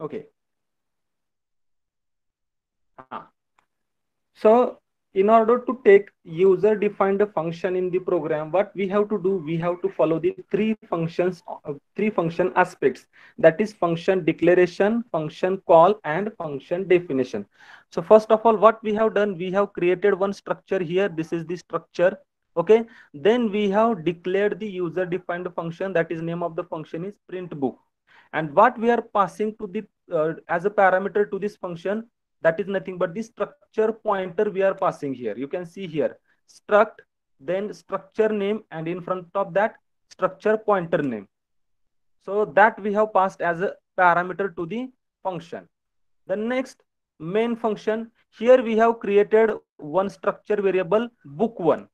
Okay. So in order to take user defined function in the program, what we have to do, we have to follow the three function aspects. That is function declaration, function call, and function definition. So first of all, what we have done, we have created one structure here. This is the structure. Okay. Then we have declared the user defined function. That is name of the function is print book. And what we are passing to the as a parameter to this function, that is nothing but the structure pointer we are passing here. You can see here struct, then structure name, and in front of that structure pointer name. So that we have passed as a parameter to the function. The next main function, here we have created one structure variable book1.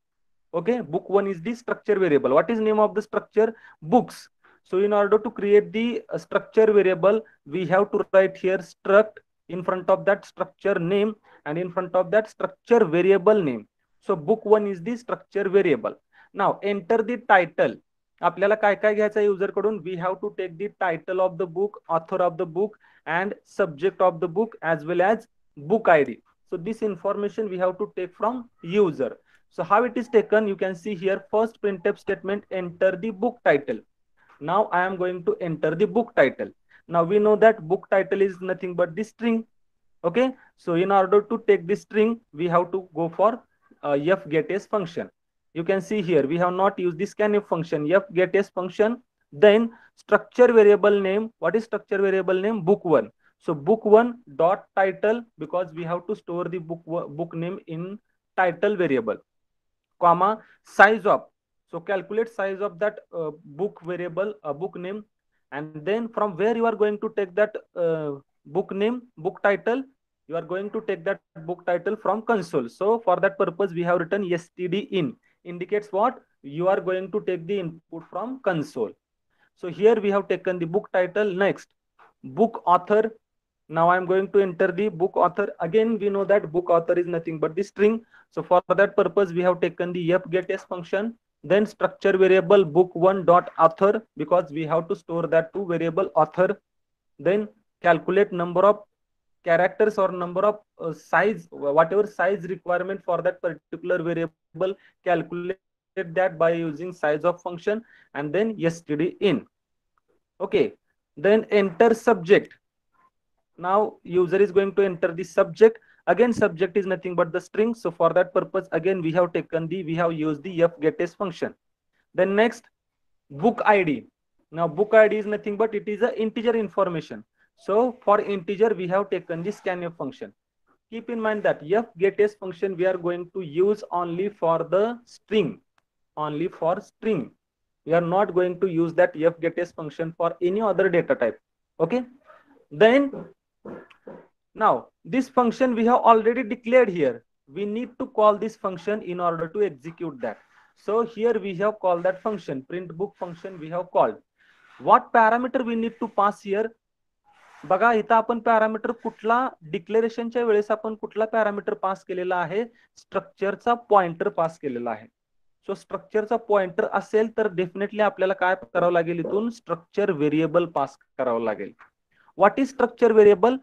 Okay, book1 is the structure variable. What is name of the structure? Books. So in order to create the structure variable, we have to write here struct in front of that structure name and in front of that structure variable name. So book1 is the structure variable. Now enter the title. आपल्याला काय काय घ्यायचं user कडून? We have to take the title of the book, author of the book, and subject of the book as well as book ID. So this information we have to take from user. So how it is taken, you can see here first printf statement, enter the book title. Now I am going to enter the book title. Now we know that book title is nothing but the string. Okay, so in order to take this string, we have to go for fgetS function. You can see here we have not used this scanf function, fgetS function. Then structure variable name, what is structure variable name? Book1. So book1 dot title, because we have to store the book name in title variable, comma size of. So calculate size of that book variable, book name, and then from where you are going to take that book name, book title, you are going to take that book title from console. So for that purpose we have written std in, indicates what? You are going to take the input from console. So here we have taken the book title. Next, book author. Now I am going to enter the book author. Again, we know that book author is nothing but the string. So for that purpose, we have taken the fgetS function. Then structure variable book1 dot author, because we have to store that to variable author. Then calculate number of characters or number of size, whatever size requirement for that particular variable, calculate that by using size of function, and then std in. Okay, then enter subject. Now user is going to enter the subject. Again, subject is nothing but the string. So for that purpose, again we have used the fgetS function. Then next, book ID. Now book ID is nothing but it is a integer information. So for integer we have taken the scanf function. Keep in mind that fgetS function we are going to use only for the string, only for string. We are not going to use that fgetS function for any other data type. Okay, then now this function we have already declared here. We need to call this function in order to execute that. So here we have called that function, print book function we have called. What parameter we need to pass here? बघा इथं आपण parameter कुठला, डिक्लेरेशनच्या वेळेस आपण कुठला parameter pass केलेला आहे? स्ट्रक्चरचा pointer पास केलेला आहे. सो स्ट्रक्चरचा पॉइंटर असेल तर डेफिनेटली आपल्याला काय करावं लागेल? इथून स्ट्रक्चर व्हेरिएबल पास करावं लागेल. What is structure variable?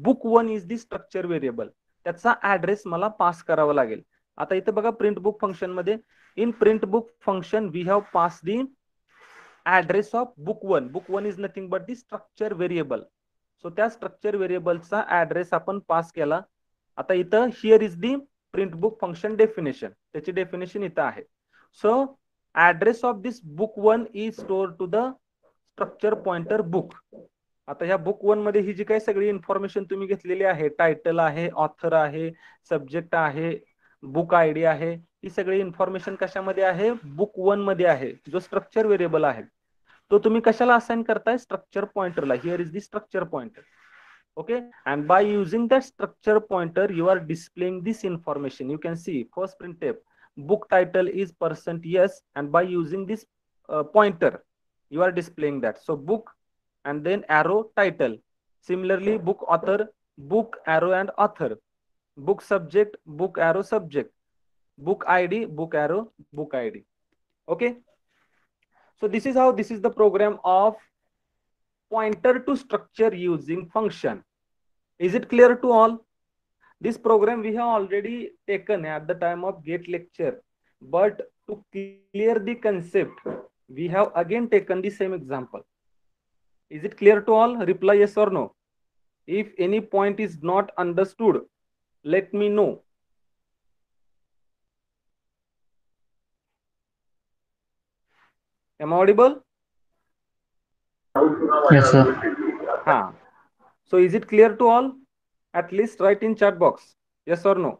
book1 is the structure variable. त्याचा ऍड्रेस मला पास करावा लागेल. आता इथे बघा प्रिंट बुक फंक्शन मध्ये, in print book function we have pass the address of book1. book1 is nothing but the structure variable. So त्या structure व्हेरिएबलचा ऍड्रेस आपण पास केला. आता इथं here is the print book function definition, त्याची definition इथं आहे. So address of this book1 is store to the structure pointer book. आता ह्या book1 मध्ये ही जी काही सगळी इन्फॉर्मेशन तुम्ही घेतलेली आहे, टायटल आहे, ऑथर आहे, सब्जेक्ट आहे, बुक आयडी आहे, ही सगळी इन्फॉर्मेशन कशामध्ये आहे? book1 मध्ये आहे, जो स्ट्रक्चर व्हेरिएबल आहे. तो तुम्ही कशाला असाइन करताय? स्ट्रक्चर पॉइंटरला. Here is the structure pointer. Okay, and by using that structure pointer you are displaying this information. You can see first printf book title is %yes, and by using this pointer you are displaying that. So book and then arrow title. Similarly book author, book arrow and author, book subject, book arrow subject, book id, book arrow, book id. Okay, so this is how, this is the program of pointer to structure using function. Is it clear to all? This program we have already taken at the time of GATE lecture, but to clear the concept, we have again taken the same example. Is it clear to all? Reply yes or no. If any point is not understood, let me know. Am I audible? Yes, sir. Huh. So is it clear to all? At least write in chat box. Yes or no?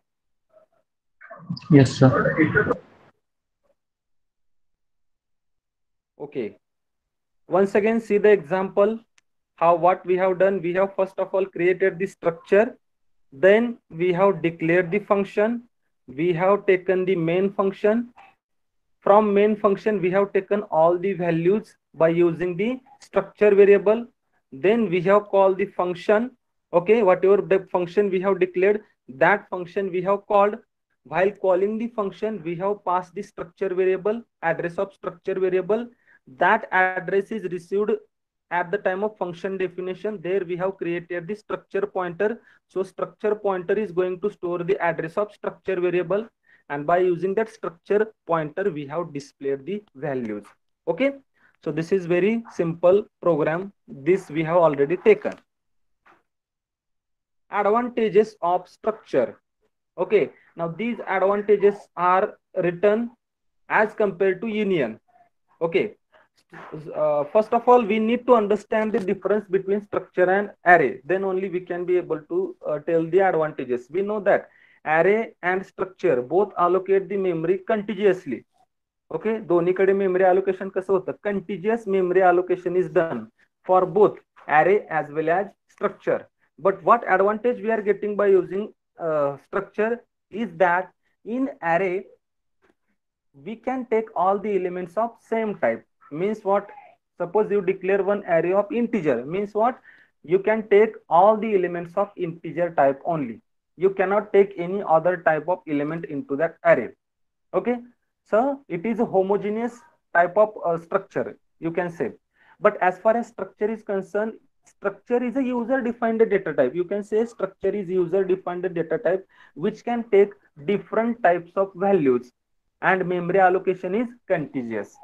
Yes, sir. Okay. Once again, see the example. How what we have done. We have first of all created the structure. Then we have declared the function. We have taken the main function. From main function, we have taken all the values by using the structure variable. Then we have called the function. Okay, whatever the function we have declared, that function we have called. While calling the function, we have passed the structure variable, address of structure variable. That address is received at the time of function definition. There we have created the structure pointer. So structure pointer is going to store the address of structure variable, and by using that structure pointer we have displayed the values. Okay, so this is very simple program. This we have already taken. Advantages of structure. Okay, now these advantages are written as compared to union. Okay, first of all we need to understand the difference between structure and array, then only we can be able to tell the advantages. We know that array and structure both allocate the memory contiguously. Okay, दोन्हीकडे memory allocation कसं होतं, continuous memory allocation is done for both array as well as structure. But what advantage we are getting by using structure is that in array we can take all the elements of same type. Means what? Suppose you declare one array of integer, means what? You can take all the elements of integer type only. You cannot take any other type of element into that array. Okay, so it is a homogeneous type of structure, you can say. But as far as structure is concerned, structure is a user defined data type. You can say structure is user defined data type which can take different types of values, and memory allocation is contiguous.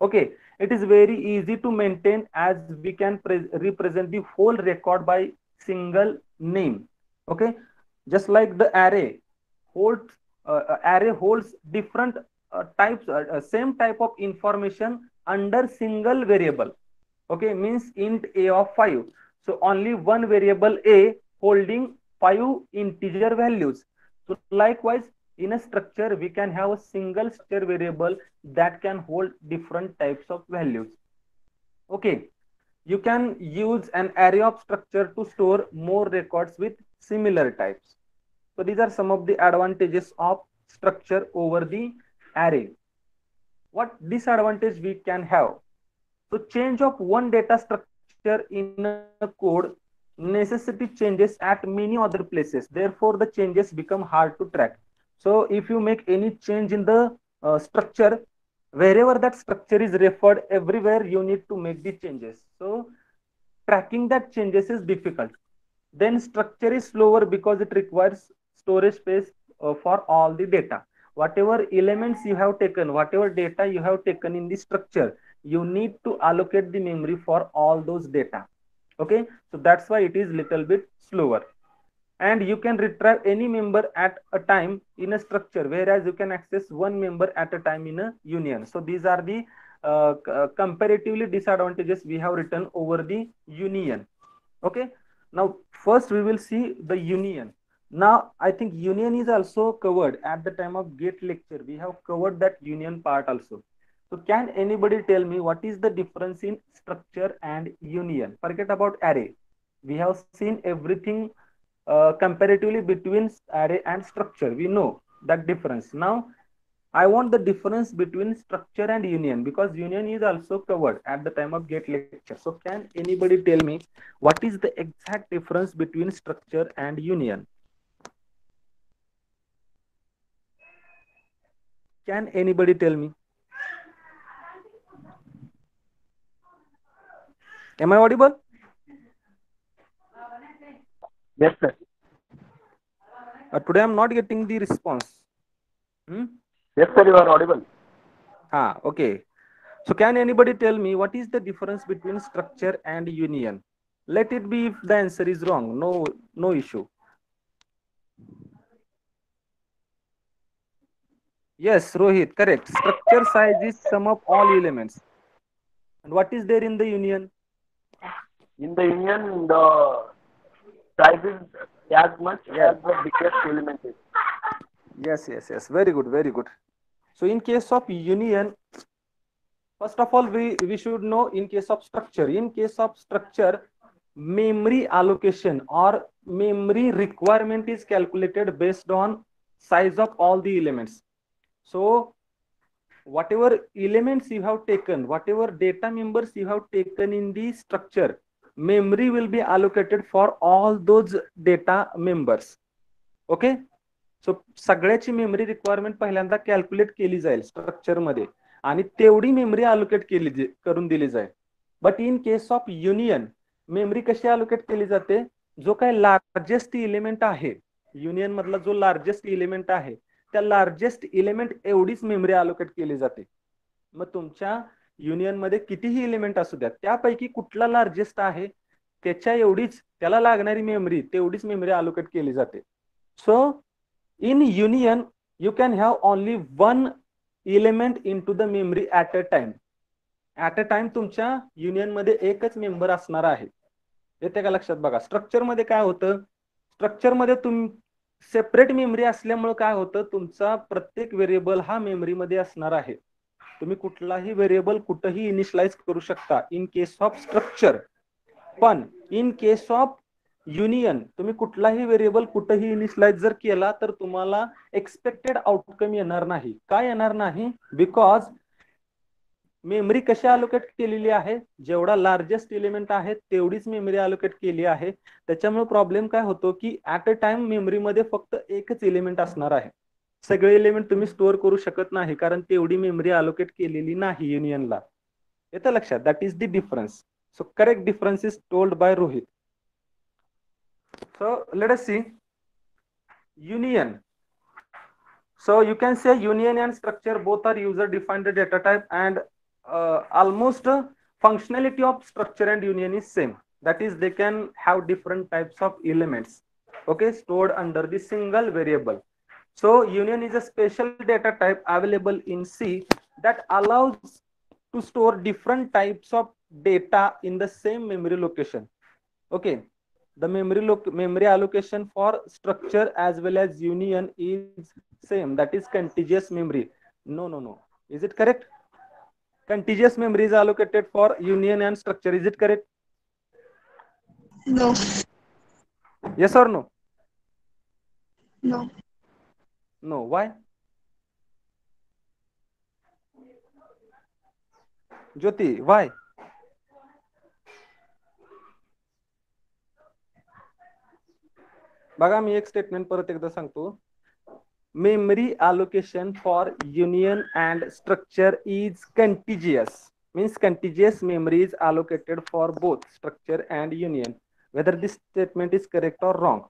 Okay, it is very easy to maintain as we can represent the whole record by single name. Okay, just like the holds array holds different same type of information under single variable. Okay, means int a of 5. So only one variable a holding 5 integer values. So likewise, in a structure we can have a single structure variable that can hold different types of values. Okay, you can use an array of structure to store more records with similar types. So these are some of the advantages of structure over the array. What disadvantage we can have? So change of one data structure in a code necessity changes at many other places. Therefore, the changes become hard to track. So if you make any change in the structure, wherever that structure is referred, everywhere you need to make the changes. So tracking that changes is difficult. Then structure is slower because it requires storage space for all the data. Whatever elements you have taken, whatever data you have taken in the structure, you need to allocate the memory for all those data. Okay, so that's why it is little bit slower. And you can retrieve any member at a time in a structure, whereas you can access one member at a time in a union. So these are the comparatively disadvantages we have written over the union. Okay, now first we will see the union. Now I think union is also covered at the time of GATE lecture. We have covered that union part also. So can anybody tell me what is the difference in structure and union? Forget about array. We have seen everything comparatively between array and structure. We know that difference. Now I want the difference between structure and union, because union is also covered at the time of GATE lecture. So can anybody tell me what is the exact difference between structure and union? Can anybody tell me? Am I audible? Yes, sir. Today I'm not getting the response. Yes, sir, you are audible. Okay. So can anybody tell me what is the difference between structure and union? Let it be if the answer is wrong. No issue. Yes, Rohit, correct. Structure size is sum of all elements. And what is there in the union? In the union, the size is as much Yes. as the biggest element is. Yes. Very good, very good. So in case of union, first of all, we should know in case of structure. In case of structure, memory allocation or memory requirement is calculated based on size of all the elements. So whatever elements you have taken, whatever data members you have taken in the structure, memory will be allocated for all those data members. Okay. So सगळ्याची memory requirement पहिल्यांदा calculate केली जाईल structure मध्ये आणि तेवढी memory allocate केली करून दिली जाईल. But in case of union memory कशी अलोकेट केली जाते? जो काही लार्जेस्ट इलिमेंट आहे युनियन मधला जो लार्जेस्ट इलिमेंट आहे त्या लार्जेस्ट इलिमेंट एवढीच मेमरी अलोकेट केली जाते. मग तुमच्या युनियन मध्ये कितीही इलिमेंट असू द्या त्यापैकी कुठला लार्जेस्ट आहे त्याच्या एवढीच त्याला लागणारी मेमरी तेवढीच मेमरी अलोकेट केली जाते. So in union you can have only one element into the memory at a time. At a time तुमच्या युनियन मध्ये एकच मेंबर असणार आहे. येते का लक्षात? बघा स्ट्रक्चर मध्ये काय होतं, स्ट्रक्चर मध्ये सेपरेट मेमरी असल्यामुळे काय होतं, तुमचा प्रत्येक व्हेरिएबल हा मेमरी मध्ये असणार आहे. तुम्ही कुठलाही व्हेरिएबल कुठेही इनिशियलाइज करू शकता इन केस ऑफ स्ट्रक्चर. पण इन केस ऑफ युनियन तुम्ही कुठलाही व्हेरिएबल कुठेही इनिशियलाइज जर केला तर तुम्हाला एक्सपेक्टेड आउटकम येणार नाही. काय येणार नाही? बिकॉज मेमरी कशी अलोकेट केलेली आहे, जेवढा लार्जेस्ट एलिमेंट आहे तेवढीच मेमरी अलोकेट केली आहे. त्याच्यामुळे प्रॉब्लेम काय होतो की ऍट अ टाइम मेमरीमध्ये फक्त एकच एलिमेंट असणार आहे. सगळे एलिमेंट तुम्ही स्टोअर करू शकत नाही कारण तेवढी मेमरी अलोकेट केलेली नाही युनियनला. येतं लक्षात? That is the difference. So correct difference is told by Rohit. So let us see union. So you can say union and structure both are user defined data type and almost functionality of structure and union is same. That is they can have different types of elements, okay, stored under the single variable. So union is a special data type available in C that allows to store different types of data in the same memory location. Okay. The memory allocation for structure as well as union is same, that is contiguous memory. No. Is it correct? Contiguous memory is allocated for union and structure. Is it correct? No. Yes or no? No. No. Why? Jyoti, why? बघा मी एक statement परत एकदा सांगतो. Memory allocation for union and structure is contiguous. Means contiguous memory is allocated for both structure and union. Whether this statement is correct or wrong?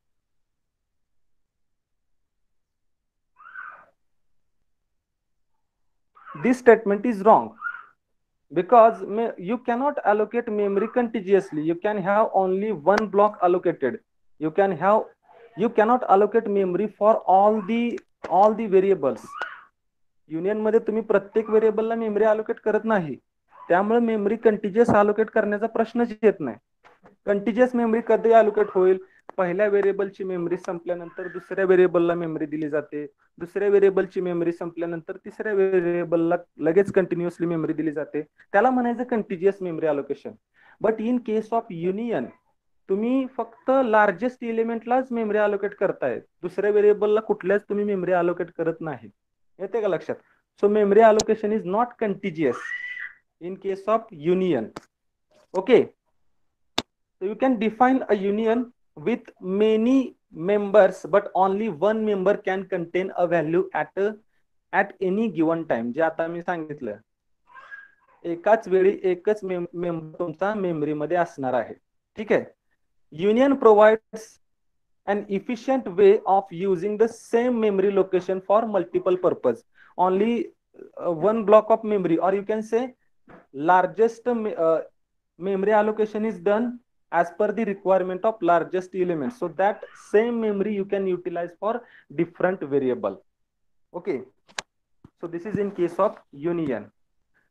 This statement is wrong because you cannot allocate memory contiguously. You can have only one block allocated. You cannot allocate memory for all the variables. Union मध्ये तुम्ही प्रत्येक व्हेरिएबलला memory allocate करत नाही. त्यामुळे memory continuous allocate करण्याचा प्रश्नच येत नाही. कंटिन्युअस मेमरी कधी अलोकेट होईल? पहिल्या व्हेरिएबलची मेमरी संपल्यानंतर दुसऱ्या व्हेरिएबलला मेमरी दिली जाते. दुसऱ्या व्हेरिएबलची मेमरी संपल्यानंतर तिसऱ्या व्हेरिएबलला लगेच कंटिन्युअसली मेमरी दिली जाते. त्याला म्हणायचं continuous memory allocation. But in case of union तुम्ही फक्त लार्जेस्ट एलिमेंटलाच मेमरी अलोकेट करताय. दुसऱ्या व्हेरिएबलला कुठल्याच तुम्ही मेमरी अलोकेट करत नाही. येते का लक्षात? So memory allocation is not continuous in case of union. Okay, so you can define a union with many members but only one member can contain a value at any given time. जे आता मी सांगितलं एकाच वेळी एकच member तुमचा memory मध्ये असणार आहे. ठीक आहे. Union provides an efficient way of using the same memory location for multiple purpose. Only one block of memory, or you can say largest memory allocation is done as per the requirement of largest element. So that same memory you can utilize for different variable. Okay. So this is in case of union.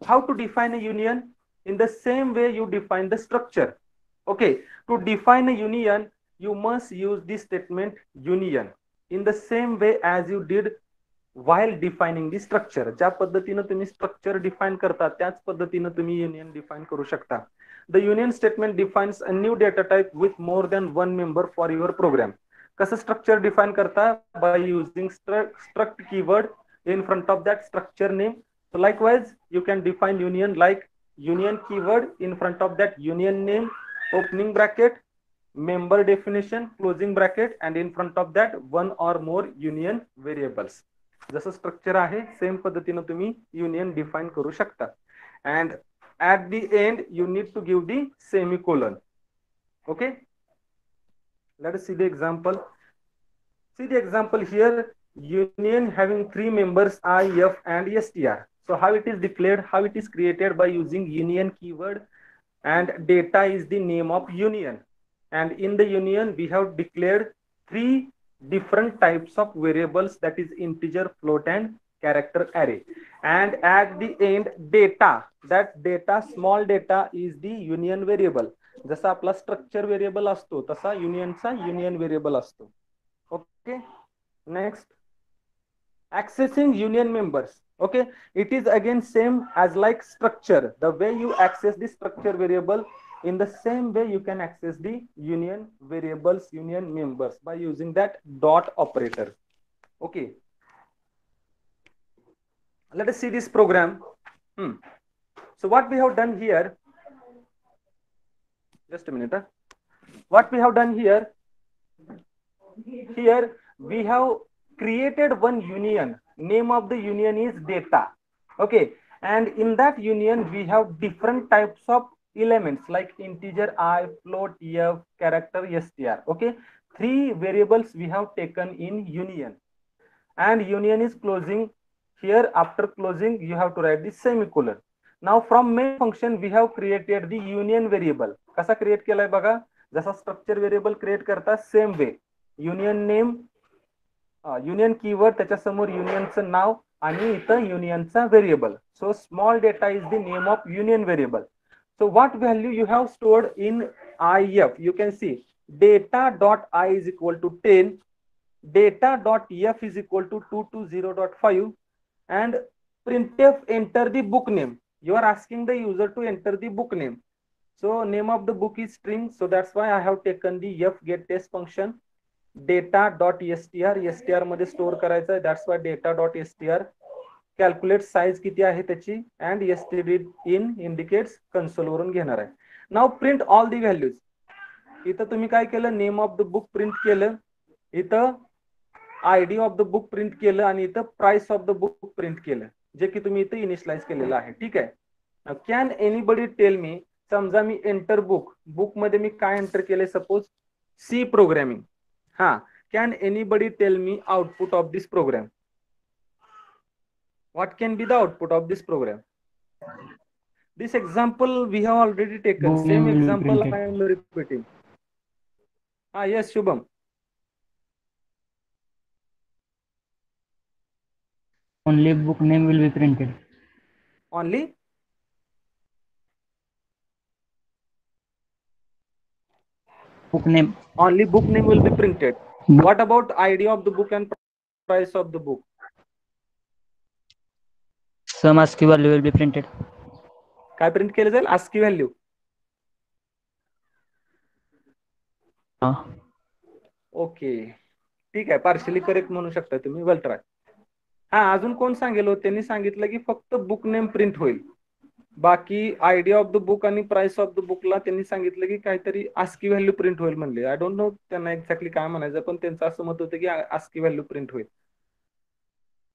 How to define a union? In the same way you define the structure. Okay. To define a union, you must use this statement union in the same way as you did while defining the structure. ज्या पद्धतीने तुम्ही structure define करता त्याच पद्धतीने तुम्ही union define करू शकता. The union statement defines a new data type with more than one member for your program. कसं स्ट्रक्चर डिफाइन करता? By using struct keyword in front of that structure name. So likewise, you can define union like union keyword in front of that union name, opening bracket, member definition, closing bracket, and in front of that one or more union variables. जसं structure आहे same पद्धतीने तुम्ही union define करू शकता. And at the end you need to give the semicolon. Okay, let us see the example. See the example here. Union having three members I, F, and str. So how it is declared, how it is created? By using union keyword, and data is the name of union, and in the union we have declared three different types of variables, that is integer, float, and character array. And at the end data, that data, small data, is the union variable. जसा आपला structure variable असतो तसा युनियनचा union variable असतो. Okay, next, accessing union members. Okay, it is again same as like structure. The way you access the structure variable, in the same way you can access the union variables, union members, by using that dot operator. Okay, let us see this program. So what we have done here, just a minute. What we have done here we have created one union. Name of the union is data. Okay, and in that union we have different types of elements like integer I, float F, character str. Okay, three variables we have taken in union, and union is closing. Here after closing you have to write the semicolon. Now from main function we have created the union variable. कसा create केलाय बघा, जसा structure variable create करता same way. Union name, union keyword, त्याच्या समोर युनियनचं नाव आणि इथं युनियनचा व्हेरिएबल. So small data is the name of union variable. So what value you have stored in IF? You can see data dot I is equal to 10, data dot F is equal to 220.5, and printf enter the book name. You are asking the user to enter the book name. So name of the book is string, so that's why I have taken the f get test function. Data dot str मध्ये store करायचं, that's why data dot str. Calculate size किती आहे त्याची, and std in indicates console वरून घेणार आहे. नाव print all the values. इथं तुम्ही काय केलं, name of the book print केलं, इथं ID of the book print केलं, आणि इथं price of the book print केलं, जे की तुम्ही इथं इनिशियलाइज केलेलं आहे. ठीक आहे. कॅन एनीबडी टेल मी, समजा मी एंटर बुक, बुक मध्ये मी काय एंटर केले, suppose C programming. Can anybody tell me output of this program? What can be the output of this program? This example we have already taken. Same example I am repeating. Yes, Shubham. Only book name will be printed. Only? Book name. Only book name will be printed. What about ID of the book and price of the book? Some ASCII value will be printed. काय print केलं जाईल? ASCII value. Okay, ठीक आहे. Partially correct म्हणू शकता तुम्ही. Well try. अजून कोण सांगेल? त्यांनी सांगितलं की फक्त बुक नेम प्रिंट होईल, बाकी आयडिया ऑफ द बुक आणि प्राइस ऑफ द बुकला त्यांनी सांगितलं की काहीतरी ASCII व्हॅल्यू प्रिंट होईल म्हणले. आय डोंट नो त्यांना एक्झॅक्टली काय म्हणायचं, पण त्यांचं असं मत होतं की ASCII व्हॅल्यू प्रिंट होईल.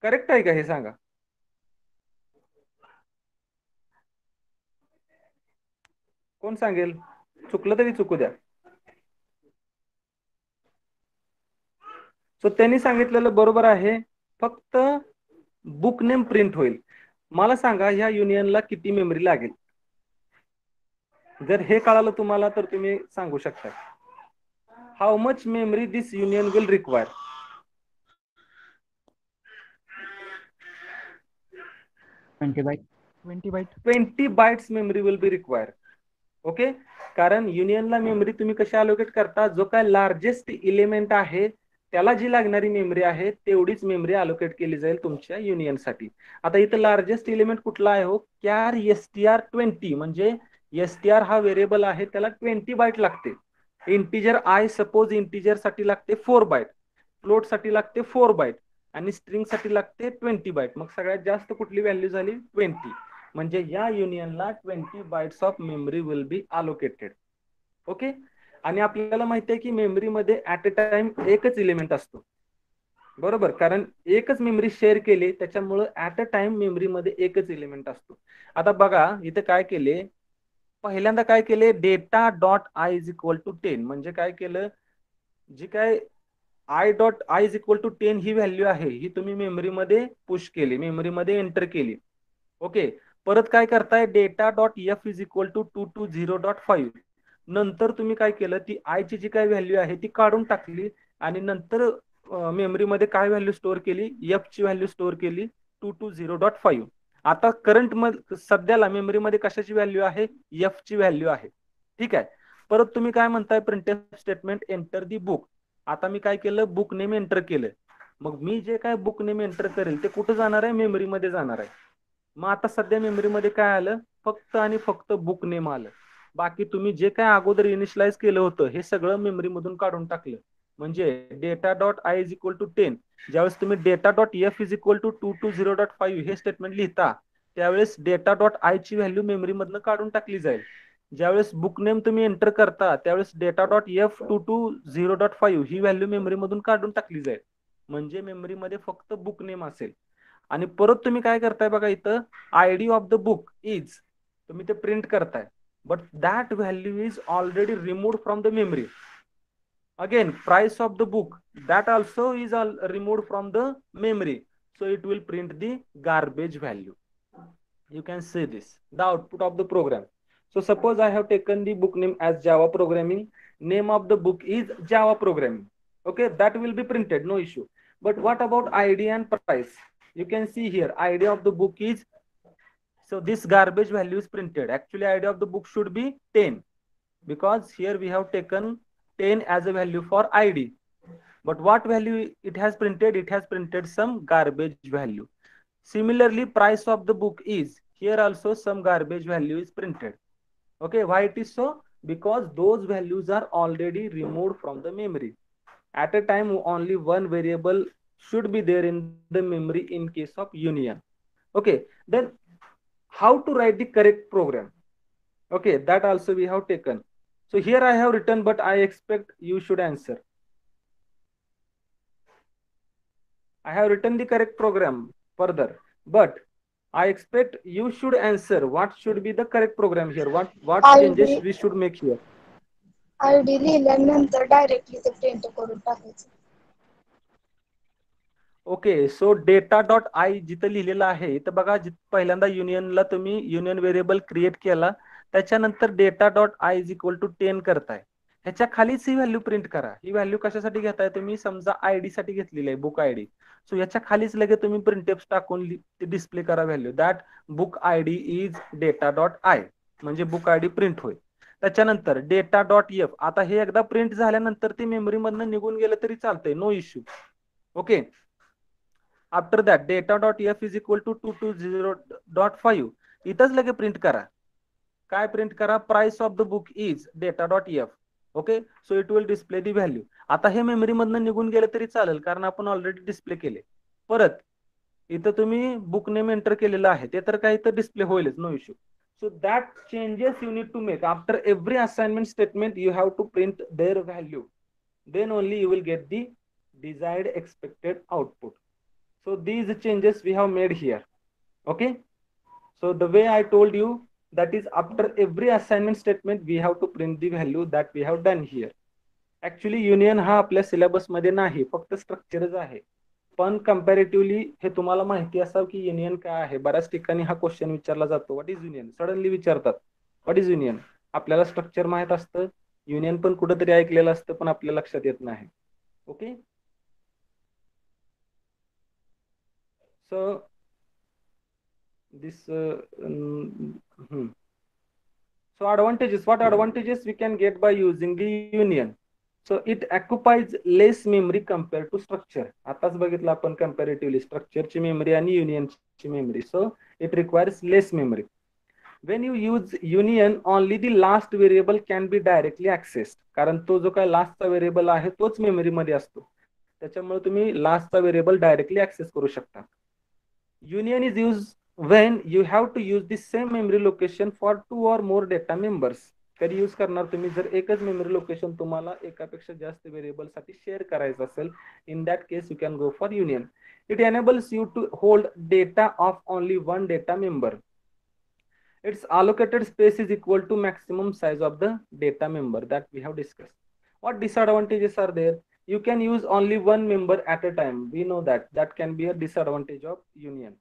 करेक्ट आहे का हे सांगा. कोण सांगेल? चुकलं तरी चुकू द्या. सो त्यांनी सांगितलेलं बरोबर आहे, फक्त बुक नेम प्रिंट होईल. मला सांगा ह्या युनियनला किती मेमरी लागेल. जर हे कळालं तुम्हाला तर तुम्ही सांगू शकता how much memory this union will require. 20 byte. 20 bytes memory will be require. Okay, कारण युनियनला मेमरी तुम्ही कशी अलोकेट करता, जो काय लार्जेस्ट इलेमेंट आहे त्याला जी लागणारी मेमरी आहे तेवढीच मेमरी अलोकेट केली जाईल तुमच्या युनियनसाठी. आता इथं लार्जेस्ट इलेमेंट कुठला आहे हो, क्यार STR20, म्हणजे STR हा व्हेरिएबल आहे, त्याला 20 बाईट लागते. इंटिजर आय सपोज इंटिजर साठी लागते 4 बाईट, फ्लोट साठी लागते 4 बाईट आणि स्ट्रिंग साठी लागते 20 बाईट. मग सगळ्यात जास्त कुठली व्हॅल्यू झाली 20, म्हणजे या युनियनला 20 bytes of memory will be allocated. Okay, आणि आपल्याला माहिती आहे की मेमरीमध्ये ऍट अ टाइम एकच इलेमेंट असतो, बरोबर, कारण एकच मेमरी शेअर केली त्याच्यामुळे ऍट अ टाइम मेमरीमध्ये एकच इलेमेंट असतो. आता बघा इथे काय केले, पहिल्यांदा काय केले, data dot I is equal to 10, म्हणजे काय केलं, जी काय I dot I is equal to 10 ही व्हॅल्यू आहे ही तुम्ही मेमरीमध्ये पुश केली, मेमरीमध्ये एंटर केली. ओके, परत काय करताय, data dot F is equal to 220.5, नंतर तुम्ही काय केलं, ती आय ची जी काय व्हॅल्यू आहे ती काढून टाकली आणि नंतर मेमरीमध्ये काय व्हॅल्यू स्टोअर केली, एफ ची व्हॅल्यू स्टोअर केली 220.5. आता करंट सध्याला मेमरीमध्ये कशाची व्हॅल्यू आहे, एफ ची व्हॅल्यू आहे. ठीक आहे, परत तुम्ही काय म्हणताय, printf statement enter the book. आता मी काय केलं, बुक नेम एंटर केलं. मग मी जे काय बुक नेम एंटर करेल ते कुठं जाणार आहे, मेमरीमध्ये जाणार आहे. मग आता सध्या मेमरीमध्ये काय आलं, फक्त आणि फक्त बुक नेम आलं. बाकी तुम्ही जे काय अगोदर इनिशियलाइज केलं होतं हे सगळं मेमरीमधून काढून टाकलं. म्हणजे data dot I is equal to 10, ज्यावेळेस तुम्ही data dot F is equal to 220.5 हे स्टेटमेंट लिहिता त्यावेळेस डेटा डॉट आय ची व्हॅल्यू मेमरीमधनं काढून टाकली जाईल. ज्यावेळेस बुक नेम तुम्ही एंटर करता त्यावेळेस डेटा डॉट एफ 220.5 ही व्हॅल्यू मेमरीमधून काढून टाकली जाईल, म्हणजे मेमरीमध्ये फक्त बुक नेम असेल. आणि परत तुम्ही काय करताय बघा, इथं ID of the book is तुम्ही ते प्रिंट करताय, but that value is already removed from the memory. Again price of the book that also is removed from the memory, so it will print the garbage value. You can see this, the output of the program. So suppose I have taken the book name as Java programming, name of the book is Java programming. Okay, that will be printed, no issue. But what about ID and price? You can see here ID of the book is, so this garbage value is printed. Actually ID of the book should be 10 because here we have taken 10 as a value for ID. But what value it has printed? It has printed some garbage value. Similarly, price of the book is, here also some garbage value is printed. Okay, why it is so? Because those values are already removed from the memory. At a time only one variable should be there in the memory in case of union. Okay, then how to write the correct program? Okay, that also we have taken. So here I have written, but I expect you should answer. I have written the correct program further, but I expect you should answer what should be the correct program here. What changes we should make here? ID लिहिल्यानंतर directly ते print करून टाकायचं. Okay, so data dot I जिथं लिहिलेलं आहे इथं बघा, पहिल्यांदा युनियनला तुम्ही युनियन व्हेरिएबल क्रिएट केला, त्याच्यानंतर data dot I is equal to 10 करताय, ह्याच्या खालीच ही व्हॅल्यू प्रिंट करा. ही व्हॅल्यू कशासाठी घेताय तुम्ही, समजा आयडी साठी घेतलेली आहे, बुक आयडी. सो याच्या खालीच लगेच तुम्ही प्रिंटफ टाकून डिस्प्ले करा value that book ID is data dot आय, म्हणजे बुक आयडी प्रिंट होईल. त्याच्यानंतर डेटा डॉट एफ, आता हे एकदा प्रिंट झाल्यानंतर ते मेमरी मधनं निघून गेलं तरी चालतंय, no issue. Okay, after that data dot F is equal to 220.5 इथंच लगे प्रिंट करा. काय प्रिंट करा, price of the book is data dot F. Okay, so it will display the value. आता हे मेमरी मधनं निघून गेलं तरी चालेल कारण आपण ऑलरेडी डिस्प्ले केले. परत इथं तुम्ही बुक नेम एंटर केलेलं आहे ते तर काय इथं डिस्प्ले होईलच, no issue. So that changes you need to make after every assignment statement. You have to print their value, then only you will get the desired expected output. So these changes we have made here. Okay, so the way I told you, that is after every assignment statement we have to print the value that we have done here. Actually union हा आपल्या सिलेबसमध्ये नाही, फक्त स्ट्रक्चरच आहे. पण comparatively हे तुम्हाला माहिती असावं की युनियन काय आहे. बऱ्याच ठिकाणी हा क्वेश्चन विचारला जातो, व्हॉट इज युनियन, सडनली विचारतात व्हॉट इज युनियन. आपल्याला स्ट्रक्चर माहित असतं, युनियन पण कुठेतरी ऐकलेलं असतं, पण आपल्या लक्षात येत नाही. Okay, so this so advantages, what advantages we can get by using the union? So it occupies less memory compared to structure. आताच बघितलं आपण comparatively स्ट्रक्चरची मेमरी आणि युनियनची memory. So it requires less memory. When you use union, only the last variable can be directly accessed. कारण तो जो काय लास्टचा variable आहे तोच मेमरीमध्ये असतो, त्याच्यामुळे तुम्ही लास्टचा व्हेरिएबल डायरेक्टली ऍक्सेस करू शकता. Union is used when you have to use the same memory location for 2 or more data members. कधी यूज करणार तुम्ही जर एकच मेमरी लोकेशन तुम्हाला एकापेक्षा जास्त व्हेरिएबल साठी शेअर करायचं असेल, in that case you can go for union. It enables you to hold data of only one data member. Its allocated space is equal to maximum size of the data member that we have discussed. What disadvantages are there? You can use only one member at a time. We know that that can be a disadvantage of union.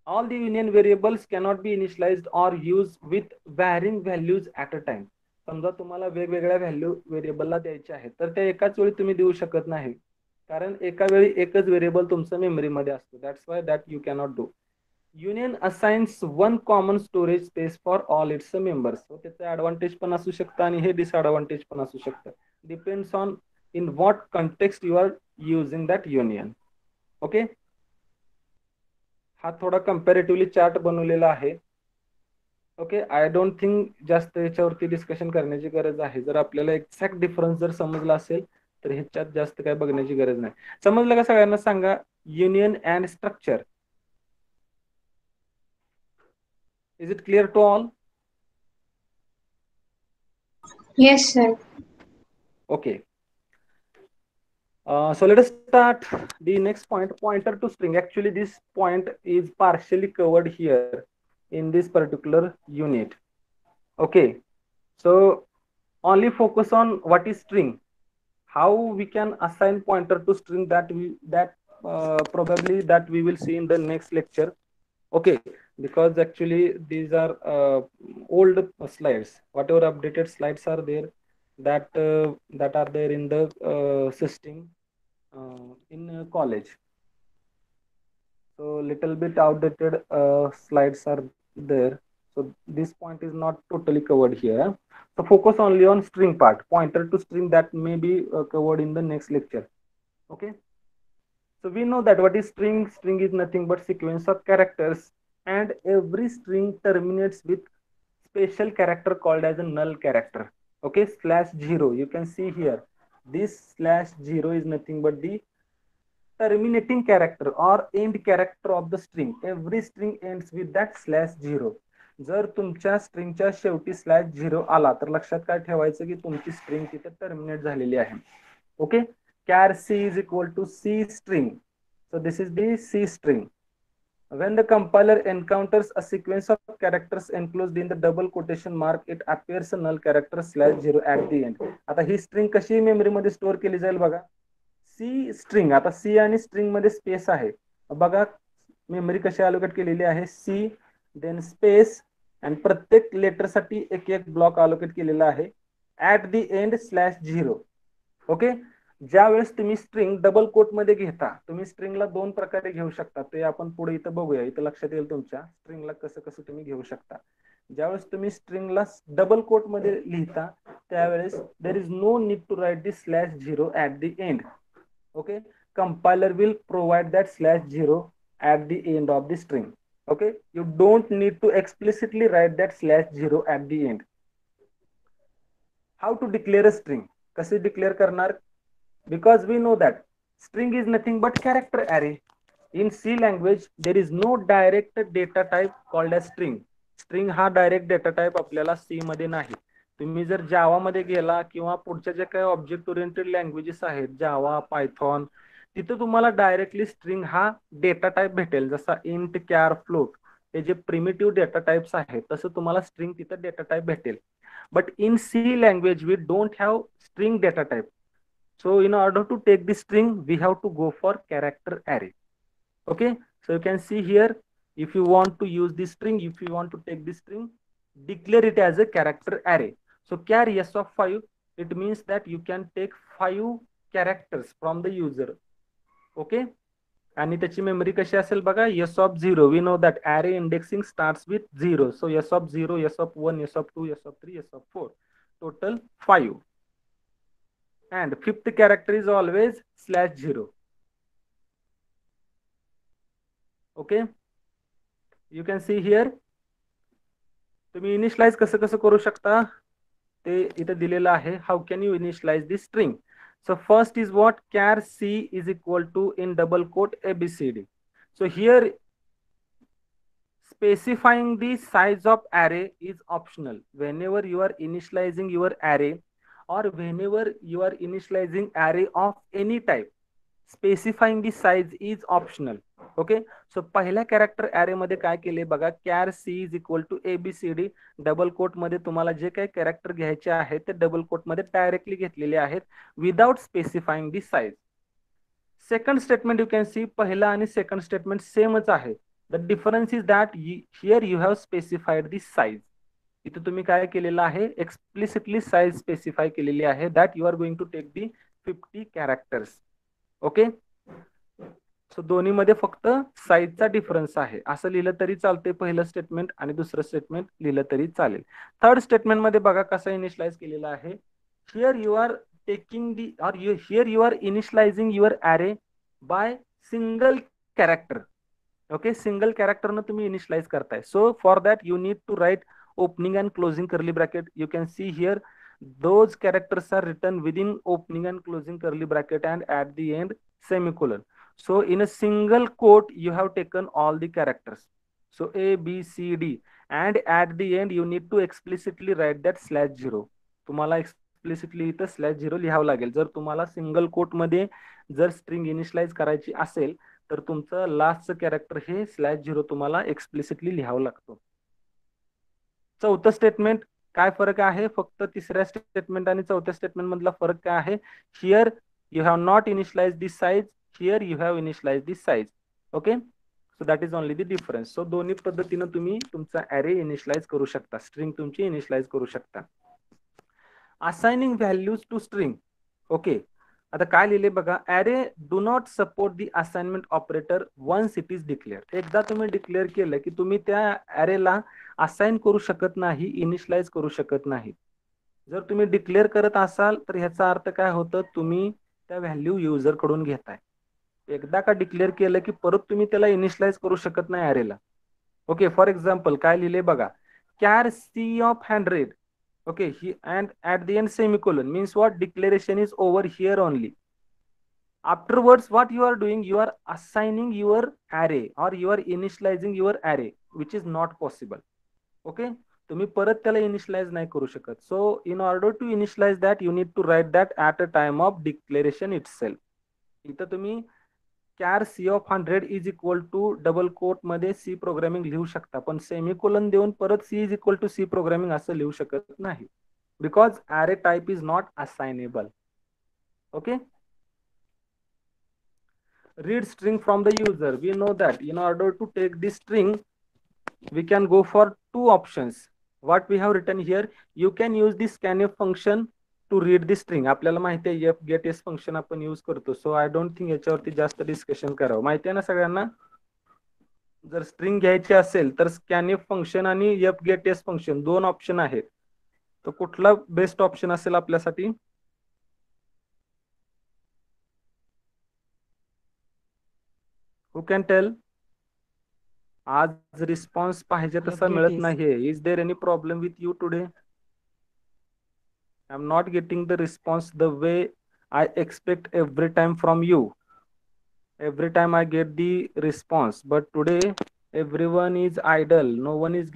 All the union variables cannot be initialized or used with varying values at a time. समजा तुम्हाला वेगवेगळ्या value व्हेरिएबलला द्यायच्या आहेत, तर त्या एकाच वेळी तुम्ही देऊ शकत नाही, कारण एका वेळी एकच व्हेरिएबल तुमचं मेमरीमध्ये असतो. That's why that you cannot do. Union assigns one common storage space for all its members. त्याचं ऍडव्हान्टेज पण असू शकतं आणि हे डिसएडव्हान्टेज पण असू शकतं. Depends on in what context you are using that union. Okay, हा थोडा कम्पॅरेटिव्हली चार्ट बनवलेला आहे. ओके, आय डोंट थिंक जास्त याच्यावरती डिस्कशन करण्याची गरज आहे. जर आपल्याला एक्झॅक्ट डिफरन्स जर समजला असेल तर ह्याच्यात जास्त काय बघण्याची गरज नाही. समजलं का सगळ्यांना? सांगा union and structure. Is it clear to all? Yes, sir. Okay. So let us start the next point, pointer to string. Actually, this point is partially covered here in this particular unit. Okay. So only focus on what is string. How we can assign pointer to string, that probably that we will see in the next lecture. Okay, because actually these are old slides. Whatever updated slides are there, that are there in the system in college. So little bit outdated slides are there. So this point is not totally covered here. So focus only on string part, pointer to string, that may be covered in the next lecture. Okay. So we know that what is string? String is nothing but sequence of characters, and every string terminates with special character called as a null character. Okay, /0. You can see here, this /0 is nothing but the terminating character or end character of the string. Every string ends with that /0. जर तुमच्या स्ट्रिंगच्या शेवटी /0 आला तर लक्षात काय ठेवायचं की तुमची स्ट्रिंग तिथे टर्मिनेट झालेली आहे. Okay, char c is equal to c string. So this is the c string. When the compiler encounters a sequence of characters enclosed in the double quotation mark, it appears a null character /0 at the end. आता ही string कशी memory मध्ये store केली जाईल बघा. सी string, आता सी आणि string मध्ये space आहे बघा. मेमरी कशी अलोकेट केलेली आहे, सी देन स्पेस, आणि प्रत्येक लेटर साठी एक एक ब्लॉक अलोकेट केलेला आहे. At the and /0. ओके, ज्या वेळेस तुम्ही स्ट्रिंग डबल कोट मध्ये घेता, तुम्ही स्ट्रिंगला दोन प्रकारे घेऊ शकता. ते आपण पुढे इथं बघूया. इथं लक्षात येईल तुमच्या स्ट्रिंगला कसं कसं तुम्ही घेऊ शकता. ज्यावेळेस तुम्ही स्ट्रिंगला डबल कोट मध्ये लिहिता त्यावेळेस there is no need to write the /0 at the end. Okay, compiler will provide that /0 at the end of the string. Okay, you don't need to explicitly write that /0 at the end. How to declare a string? कसे declare करणार? Because we know that string is nothing but character array. In C language, there is no direct data type called as string. String हा direct data type आपल्याला सी मध्ये नाही. तुम्ही जर जावा मध्ये गेला किंवा पुढच्या जे काही ऑब्जेक्ट ओरिएंटेड लँग्वेजेस आहेत, जावा, पायथॉन, तिथे तुम्हाला डायरेक्टली स्ट्रिंग हा डेटा टाइप भेटेल. जसा इंट, कॅर, फ्लोट हे जे प्रिमिटिव्ह डेटा टाइप्स आहेत, तसं तुम्हाला स्ट्रिंग तिथे डेटा टाइप भेटेल. But in C language we don't have string data type. So in order to take the string, we have to go for character array. Okay, so you can see here, if you want to use this string, if you want to take this string, declare it as a character array. So char s of 5, it means that you can take 5 characters from the user. Okay, आणि त्याची memory कशी असेल बघा, s of 0, we know that array indexing starts with 0, so s of 0, s of 1, s of 2, s of 3, s of 4, total 5, and fifth character is always /0. Okay, you can see here, तुम्ही initialize कसं कसं करू शकता ते इथे दिलेलं आहे. How can you initialize this string? So first is what? Char c is equal to in double quote ABCD. So here specifying the size of array is optional. Whenever you are initializing your array or whenever you are initializing array of any type, specifying the size is optional. Okay, so पहिल्या character array मध्ये काय केले बघा, char C is equal to A B C D, double quote मध्ये तुम्हाला जे काही character घ्यायचे आहेत ते डबल कोट मध्ये डायरेक्टली घेतलेले आहेत without specifying the size. Second statement you can see, पहिला आणि सेकंड स्टेटमेंट सेमच आहे. The difference is that here you have specified the size. इथे तुम्ही काय केलेलं आहे, एक्सप्लिसिटली साइज स्पेसिफाय केलेली आहे, that you are going to take the 50 characters. Okay, so दोन्ही मध्ये फक्त साईजचा डिफरन्स आहे. असं लिहिलं तरी चालते पहिलं स्टेटमेंट आणि दुसरं स्टेटमेंट लिहिलं तरी चालेल. थर्ड स्टेटमेंट मध्ये बघा कसं इनिशियलाइज केलेलं आहे. Here you are taking the और here you are initializing your array by single character. Okay, single कॅरेक्टरनं तुम्ही इनिशियलाइज करताय. So for that you need to write opening and closing curly bracket. You can see here those characters are written within opening and closing curly bracket and at the end semicolon. So in a single quote you have taken all the characters, so A B C D, and at the end you need to explicitly write that /0. तुम्हाला explicitly इथं /0 लिहावं लागेल. जर तुम्हाला single quote मध्ये जर string initialise करायची असेल तर तुमचं लास्टचं कॅरेक्टर हे /0 तुम्हाला एक्सप्लिसिटली लिहावं लागतं. चौथं स्टेटमेंट काय फरक आहे, फक्त तिसऱ्या स्टेटमेंट आणि चौथ्या स्टेटमेंट मधला फरक काय आहे. Here you have not initialize this size, here you have initialize this size. Okay, so that is only the difference. So दोन्ही पद्धतीनं तुम्ही तुमचा अरे इनिशियलाइज करू शकता, स्ट्रिंग तुमची इनिशियलाइज करू शकता. Assigning values to string. Okay, आता काय लिहिले बघा, array do not support the assignment operator once it is declare. एकदा तुम्ही डिक्लेअर केलं की तुम्ही त्या अरेला असाइन करू शकत नाही, इनिशियलाइज करू शकत नाही. जर तुम्ही डिक्लेअर करत असाल तर ह्याचा अर्थ काय होतं, तुम्ही त्या व्हॅल्यू युजर कडून घेताय. एकदा का डिक्लेअर केलं की परत तुम्ही त्याला इनिशियलाइज करू शकत नाही अरेला. ओके, फॉर एक्झाम्पल काय लिहिले बघा, char C of 100. Okay, and at the end semicolon means what? Declaration is over here only. Afterwards what you are doing, you are assigning your array or you are initializing your array, which is not possible. Okay, तुम्ही परत त्याला initialise नाही करू शकत. So in order to initialize that you need to write that at a time of declaration itself. इथं तुम्ही char C of 100 is equal to double quote मध्ये C programming लिहू शकता, पण सेमिकोलन देऊन परत c is equal to c programming असं लिहू शकत नाही, because array type is not assignable. Okay, read string from the user. We know that in order to take this string we can go for 2 options. What we have written here, you can use this scanf function to read the string. आपल्याला माहिती आहे F get S function आपण use करतो. So I don't think याच्यावरती जास्त discussion करावं. माहिती आहे ना सगळ्यांना, जर स्ट्रिंग घ्यायची असेल तर स्कॅनएफ फंक्शन आणि F get S function 2 option आहेत. तर कुठला बेस्ट ऑप्शन असेल आपल्यासाठी? Who can tell? आज रिस्पॉन्स पाहिजे तसा मिळत नाहीये. Is there any problem with you today? I'm not getting the response the way I expect every time from you. Every time I get the response, but today everyone is idle. No one is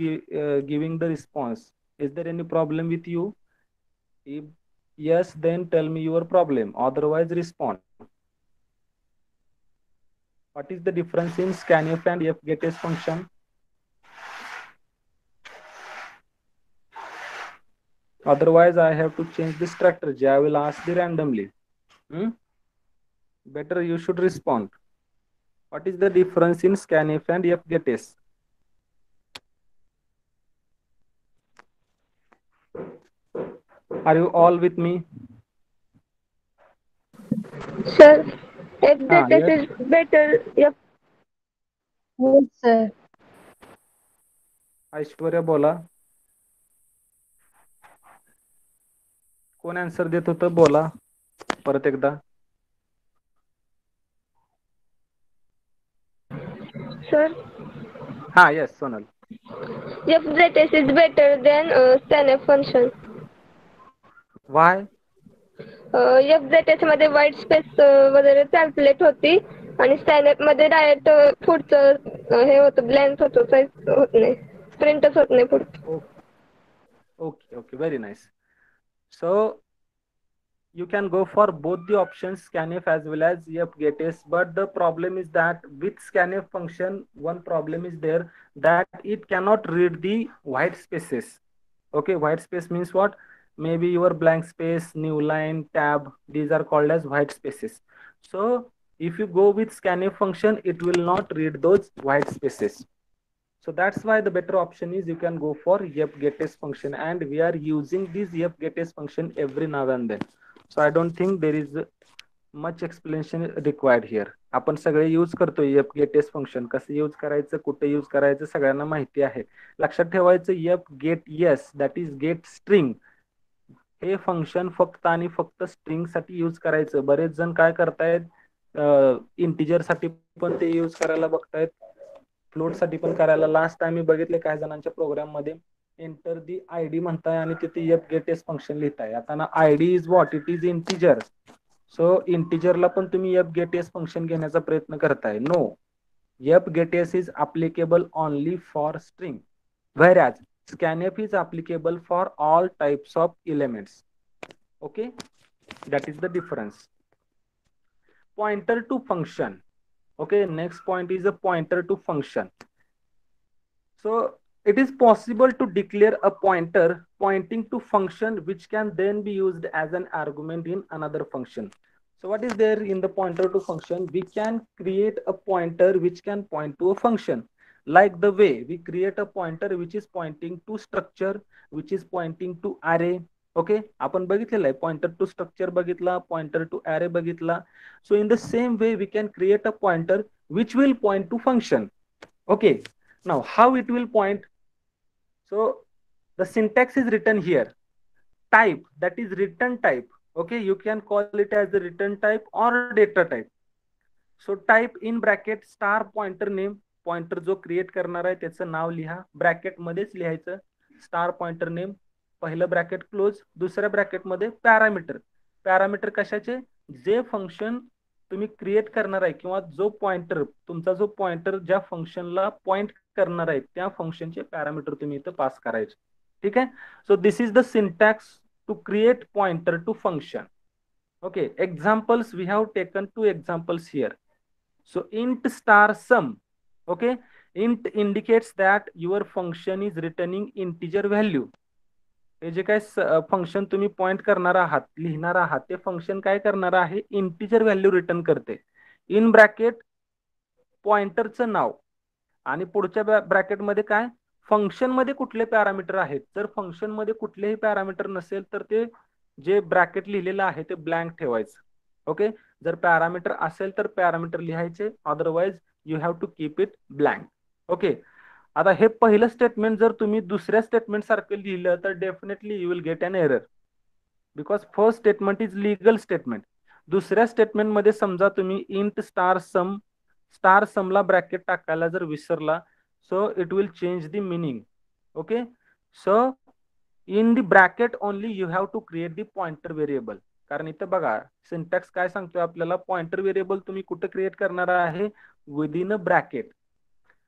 giving the response. Is there any problem with you? If yes, then tell me your problem. Otherwise, respond. What is the difference in scanf and fgetS function? Otherwise, I have to change the strategy. I will ask the randomly. Hmm? Better you should respond. What is the difference in scanf and fgetS? Are you all with me? Sir, if the test Yes. is better, yep. Yes, sir. Aishwarya बोला. कोण answer देत होतं बोला परत एकदा. Sir, हा yes Sonal. if the test is better than scanf function. Y? F Z S मध्ये white space वगैरे कॅल्क्युलेट होती आणि स्कॅनअप मध्ये डायरेक्ट पुढचं हे होतं ब्लँक होतं साईज होत नाही प्रिंटच होत नाही पुढचं. Okay, very nice. So you can go for both the options scanf as well as fgetS, but the problem is that with scanf function one problem is there, that it cannot read the white spaces. Okay, white space means what? Maybe your blank space, new line, tab, these are called as white spaces. So if you go with scanf function, it will not read those white spaces. So that's why the better option is you can go for fgetS function, and we are using this fgetS function every now and then. So I don't think there is much explanation required here. आपण सगळे use करतोय fgetS function. कसं use करायचं, कुठे use करायचं सगळ्यांना माहिती आहे. लक्षात ठेवायचं fgetS, that is get string, हे फंक्शन फक्त आणि फक्त स्ट्रिंग साठी यूज करायचं. बरेच जण काय करतायत, इंटिजर साठी पण ते यूज करायला बघतायत, फ्लोट साठी पण करायला. लास्ट टाइम मी बघितले काही जणांच्या प्रोग्राम मध्ये एंटर दी आयडी म्हणताय आणि तिथे fgetS फंक्शन लिहिताय. आता ना ID is what, it is integer. So इंटिजरला पण तुम्ही fgetS फंक्शन घेण्याचा प्रयत्न करताय. No, fgetS is applicable only for string, whereas scanf is applicable for all types of elements. Okay, that is the difference. Pointer to function. Okay, next point is a pointer to function. So it is possible to declare a pointer pointing to function which can then be used as an argument in another function. So what is there in the pointer to function? We can create a pointer which can point to a function, like the way we create a pointer which is pointing to structure, which is pointing to array. Okay, आपण बघितलेलं आहे, pointer to structure बघितला, pointer to array बघितला. So in the same way we can create a pointer which will point to function. Okay, now how it will point? So the syntax is written here. Type, that is return type. Okay, you can call it as the return type or data type. So type in bracket star pointer name, pointer जो create करणार आहे त्याचं नाव लिहा, bracket मध्येच लिहायचं star pointer name, पहिलं bracket close, दुसऱ्या bracket मध्ये पॅरामीटर. पॅरामीटर कशाचे? जे फंक्शन तुम्ही क्रिएट करणार आहे किंवा जो पॉइंटर, तुमचा जो पॉइंटर ज्या फंक्शनला पॉइंट करणार आहे त्या फंक्शनचे पॅरामीटर तुम्ही इथं पास करायचे. ठीक आहे. So this is the syntax to create pointer to function. Okay, examples, we have taken 2 examples here. So int star sum. Okay, int indicates that your function is returning integer value. हे जे काय function तुम्ही point करणार आहात, लिहिणार आहात, ते function काय करणार आहे, इंटिजर व्हॅल्यू रिटर्न करते. इन ब्रॅकेट पॉइंटरचं नाव आणि पुढच्या ब्रॅकेट मध्ये काय, फंक्शन मध्ये कुठले पॅरामीटर आहेत. जर फंक्शन मध्ये कुठलेही पॅरामीटर नसेल तर ते जे ब्रॅकेट लिहिलेलं आहे ते ब्लँक ठेवायचं. ओके, जर पॅरामीटर असेल तर पॅरामीटर लिहायचे, otherwise you have to keep it blank. Okay, आता हे पहिलं स्टेटमेंट जर तुम्ही दुसऱ्या स्टेटमेंट सारखं लिहिलं तर definitely you will get an error, because first statement is legal statement. दुसऱ्या स्टेटमेंट मध्ये समजा तुम्ही इंट स्टार समला ब्रॅकेट टाकायला जर विसरला, so it will change the meaning. Okay, so in the bracket only you have to create the pointer variable. कारण इथं बघा सिंटॅक्स काय सांगतोय आपल्याला, पॉइंटर व्हेरिएबल तुम्ही कुठे क्रिएट करणार आहे, विदिन अ ब्रॅकेट,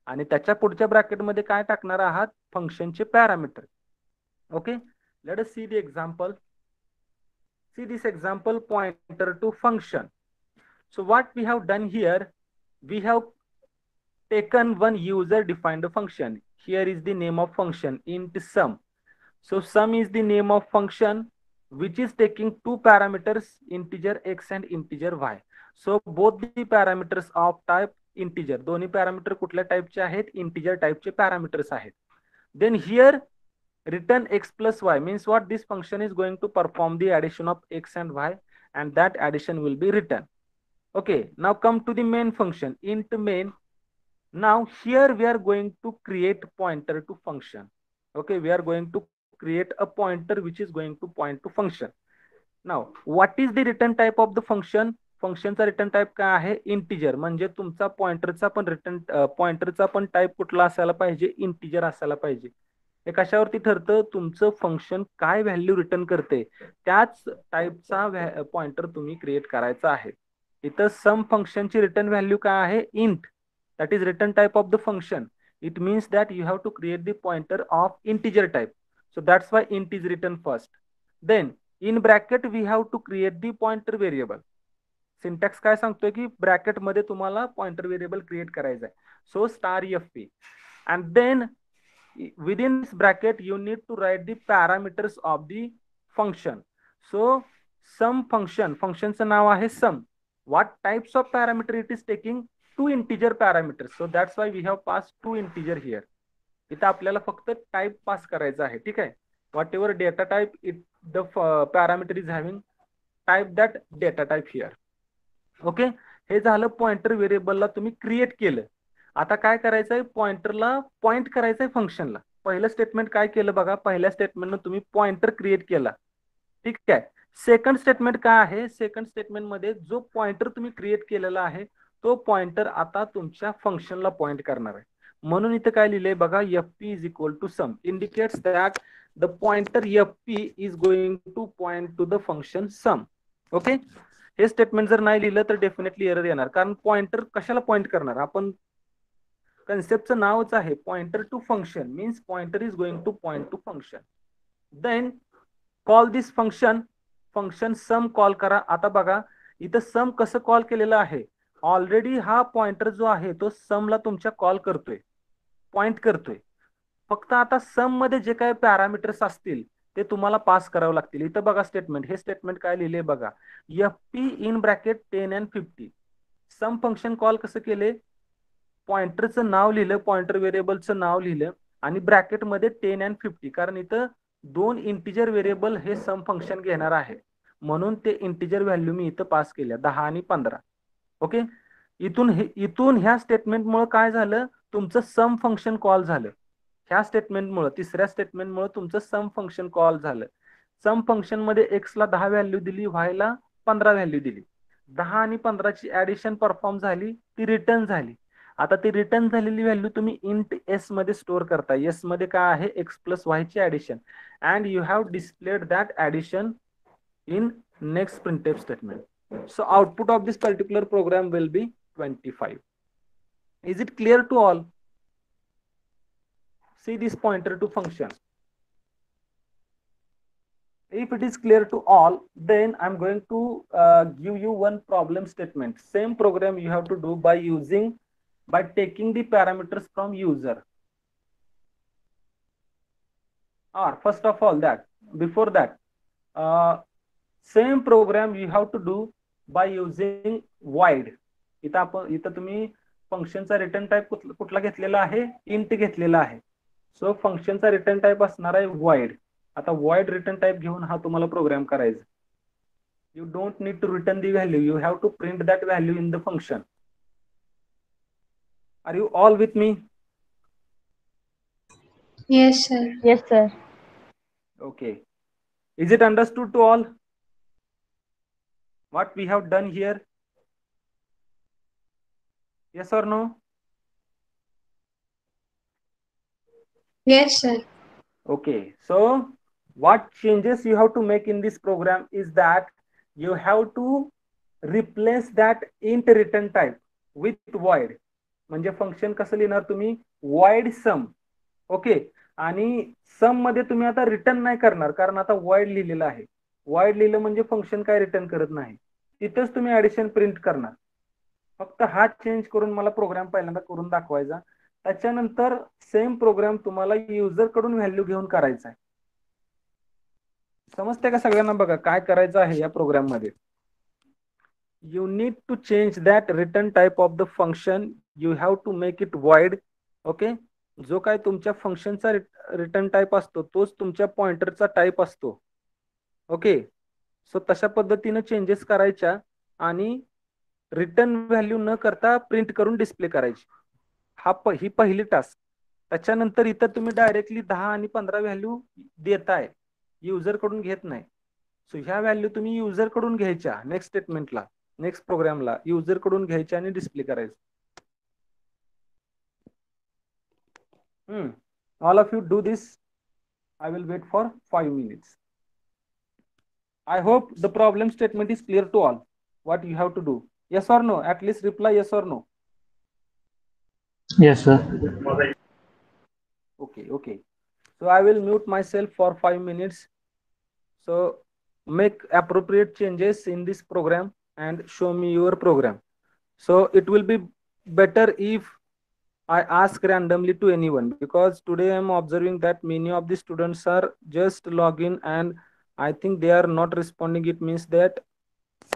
आणि त्याच्या पुढच्या ब्रॅकेट मध्ये काय टाकणार आहात, फंक्शनचे parameter. Okay, let us C the example. See this example, pointer to function. So what we have done here, we have taken one user defined function. Here is the name of function, int sum. So sum is the name of function which is taking two parameters, integer x and integer y. So both the parameters of type integer, दोन्ही parameter कुठल्या टाइपचे आहेत, integer टाइपचे parameters आहेत. Then here return x plus y means what, this function is going to perform the addition of x and y, and that addition will be returned. Okay, now come to the main function, int main. Now here we are going to create pointer to function. Okay, we are going to create a pointer which is going to point to function. Now what is the return type of the function? फंक्शनचा return type काय आहे, integer. म्हणजे तुमचा पॉइंटरचा पण type कुठला असायला पाहिजे, integer असायला पाहिजे. हे कशावरती ठरतं, तुमचं फंक्शन काय व्हॅल्यू रिटर्न करते त्याच टाइपचा पॉइंटर तुम्ही क्रिएट करायचा आहे. इथं सम फंक्शनची रिटर्न व्हॅल्यू काय आहे, int. that is return type of the function. It means that you have to create the pointer of integer type. So that's why int is written first. Then in bracket we have to create the pointer variable. Syntax काय सांगतोय की bracket मध्ये तुम्हाला pointer variable create करायचा आहे. So star fp and then within this bracket you need to write the parameters of the function. So sum functionचं नाव आहे sum. What types of parameter it is taking, two integer parameters. So that's why we have passed two integer here. इथं आपल्याला फक्त type पास करायचा आहे. ठीक आहे, whatever data type it the parameter is having, type that data type here. Okay, हे झालं pointer व्हेरिएबलला तुम्ही क्रिएट केलं. आता काय करायचंय, पॉइंटरला पॉइंट करायचंय फंक्शनला. पहिलं स्टेटमेंट काय केलं बघा, पहिल्या स्टेटमेंटनं तुम्ही पॉइंटर क्रिएट केला. ठीक आहे, सेकंड स्टेटमेंट काय आहे, सेकंड स्टेटमेंट मध्ये जो पॉइंटर तुम्ही क्रिएट केलेला आहे तो पॉइंटर आता तुमच्या फंक्शनला पॉइंट करणार आहे. म्हणून इथे काय लिहिलंय बघा, fp is equal to sum indicates that the pointer fp is going to point to the function sum. Okay, हे स्टेटमेंट जर नाही लिहिलं तर डेफिनेटली एरर येणार, कारण पॉइंटर कशाला पॉइंट करणार, आपण कन्सेप्टचं नावच आहे pointer to function, means pointer is going to point to function. Then call this function sum call करा. आता बघा इथं सम कसं कॉल केलेलं आहे, ऑलरेडी हा पॉइंटर जो आहे तो समला तुमच्या कॉल करतोय, पॉइंट करतोय. फक्त आता सम मध्ये जे काही पॅरामीटर्स असतील ते तुम्हाला पास करावं लागतील. इथं बघा स्टेटमेंट, हे स्टेटमेंट काय लिहिले बघा, fp in bracket 10 and 50. Sum function call कसं केले, पॉइंटरचं नाव लिहिलं, पॉइंटर व्हेरिएबलचं नाव लिहिलं आणि ब्रॅकेटमध्ये 10 and 50, कारण इथं दोन इंटिजर व्हेरिएबल हे सम फंक्शन घेणार आहे, म्हणून ते इंटिजर व्हॅल्यू मी इथं पास केल्या 10 आणि 15. ओके, इथून ह्या स्टेटमेंटमुळे काय झालं, तुमचं सम फंक्शन कॉल झालं. ह्या स्टेटमेंटमुळे, तिसऱ्या स्टेटमेंटमुळे तुमचं सम फंक्शन कॉल झालं. सम फंक्शन मध्ये x ला 10 व्हॅल्यू दिली, y ला 15 व्हॅल्यू दिली. 10 आणि 15 ची ऍडिशन परफॉर्म झाली, ती रिटर्न झाली. आता ती रिटर्न झालेली व्हॅल्यू तुम्ही इंट s मध्ये स्टोअर करता. s मध्ये काय आहे, x प्लस y ची addition, and you have displayed that addition in next printf statement. So output of this particular program will be 25. Is it clear to all? See this pointer to function. If it is clear to all, then I'm going to give you one problem statement. Same program you have to do by taking the parameters from user. Or first of all, before that, same program you have to do by using void. इथं तुम्ही फंक्शनचा return type कुठला घेतलेला आहे, int घेतलेला आहे. सो फंक्शनचा return type असणार आहे void. आता void रिटर्न टाइप घेऊन हा तुम्हाला प्रोग्राम करायचा. You don't need to return the value, you have to print that value in the function. Are you all with me? Yes, sir. Yes, sir. Okay. Is it understood to all what we have done here? Yes or no? Yes, sir. Okay, so what changes you have to make in this program is that you have to replace that int return type with void. म्हणजे function कसं लिहिणार तुम्ही, void sum. Okay, आणि सम मध्ये तुम्ही आता return नाही करणार, कारण आता void लिहिलेलं आहे. void लिहिलं म्हणजे फंक्शन काय रिटर्न करत नाही, तिथेच तुम्ही ऍडिशन प्रिंट करणार. फक्त हा चेंज करून मला प्रोग्राम पहिल्यांदा करून दाखवायचा. त्याच्यानंतर सेम प्रोग्राम तुम्हाला युजर कडून व्हॅल्यू घेऊन करायचा आहे. समजते का सगळ्यांना? बघा काय करायचं आहे या प्रोग्राम मध्ये. You need to change that return type of the function. You have to make it void. Okay. जो काय तुमच्या फंक्शनचा रिटर्न टाइप असतो तोच तुमच्या पॉइंटरचा टाइप असतो. ओके. सो तशा पद्धतीने चेंजेस करायच्या आणि रिटर्न व्हॅल्यू न करता प्रिंट करून डिस्प्ले करायची. ही पहिली टास्क. त्याच्यानंतर इथं तुम्ही डायरेक्टली 10 आणि 15 व्हॅल्यू देताय, युजर कडून घेत नाही. सो ह्या व्हॅल्यू तुम्ही युजर कडून घ्यायच्या नेक्स्ट स्टेटमेंटला, नेक्स्ट प्रोग्रामला युजर कडून घ्यायच्या आणि डिस्प्ले करायचं. All of you do this. I will wait for 5 minutes. I hope the problem statement is clear to all. What you have to do. Yes or no? At least reply yes or no. Yes, sir. Okay. So I will mute myself for 5 minutes. So make appropriate changes in this program and show me your program. So it will be better if I ask randomly to anyone, because today I am observing that many of the students are just login and I think they are not responding. It means that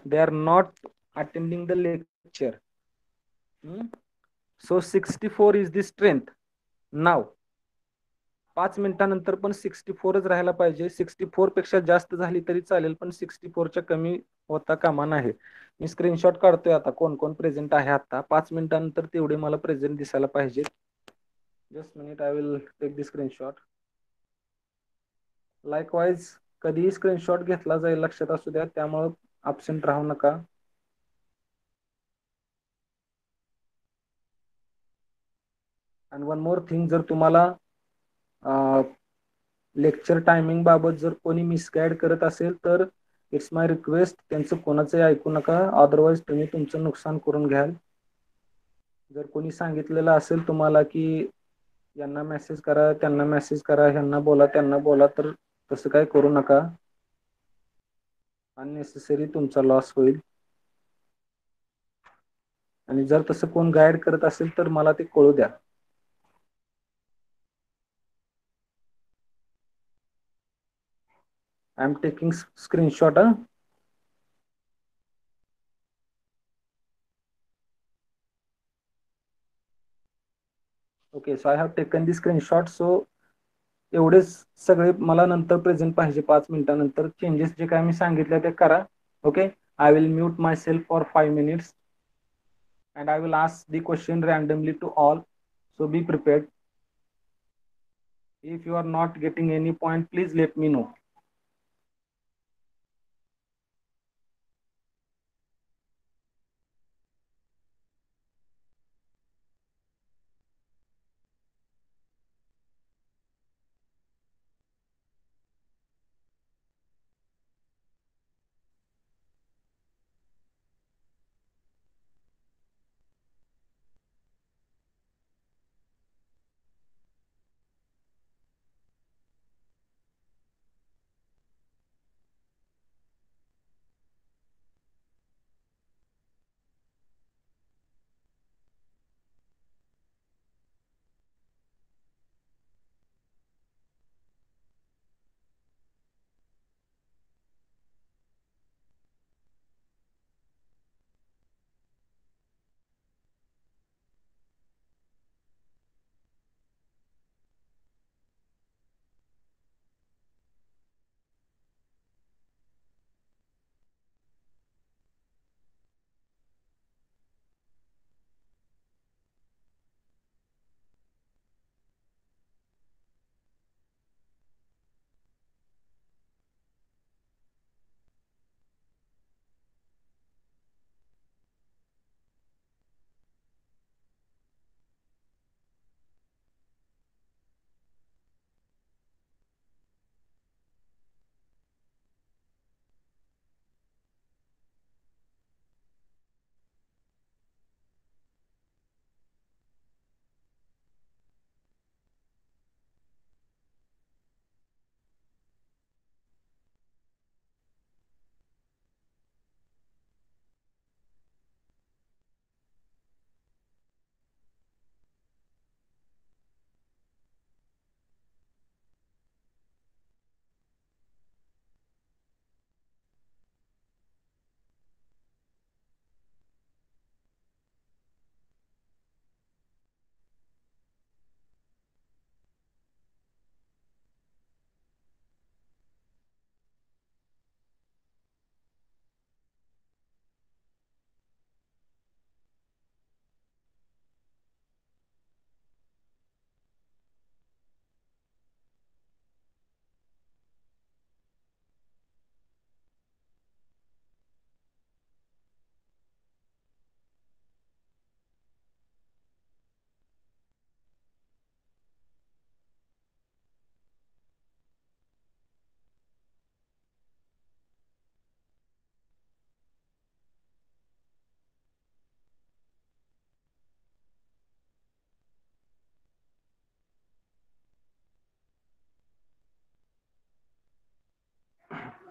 they are not attending the lecture. So 64 is the strength. Now 5 मिनिटानंतर पण 64च राहायला पाहिजे. 64 पेक्षा जास्त झाली तरी चालेल, पण 64च्या कमी होता कामा नये. मी स्क्रीनशॉट काढतोय आता कोण कोण प्रेझेंट आहे. आता 5 मिनिटानंतर तेवढे मला प्रेझेंट दिसायला पाहिजे. Just minute, I will take the screenshot. Likewise कधीही स्क्रीनशॉट घेतला जाईल, लक्षात असू द्या, त्यामुळे अब्सेंट राहू नका. अँड वन मोर थिंग, जर तुम्हाला लेक्चर टायमिंग बाबत जर कोणी मिसगाईड करत असेल तर इट्स माय रिक्वेस्ट, त्यांचं कोणाचंही ऐकू नका, अदरवाईज तुम्ही तुमचं नुकसान करून घ्याल. जर कोणी सांगितलेलं असेल तुम्हाला की यांना मेसेज करा, त्यांना मेसेज करा, ह्यांना बोला, त्यांना बोला, तर तसं काय करू नका. अननेसेसरी तुमचा लॉस होईल. आणि जर तसं कोण गाईड करत असेल तर मला ते कळू द्या. I am taking screenshot. Okay, so I have taken the screenshot. So एवढेच सगळे मला नंतर प्रेझेंट पाहिजे 5 मिनिटानंतर. चेंजेस जे काय मी सांगितले ते करा. Okay, I will mute my self for 5 minutes and I will ask the question randomly to all. So be prepared. If you are not getting any point, please let me know.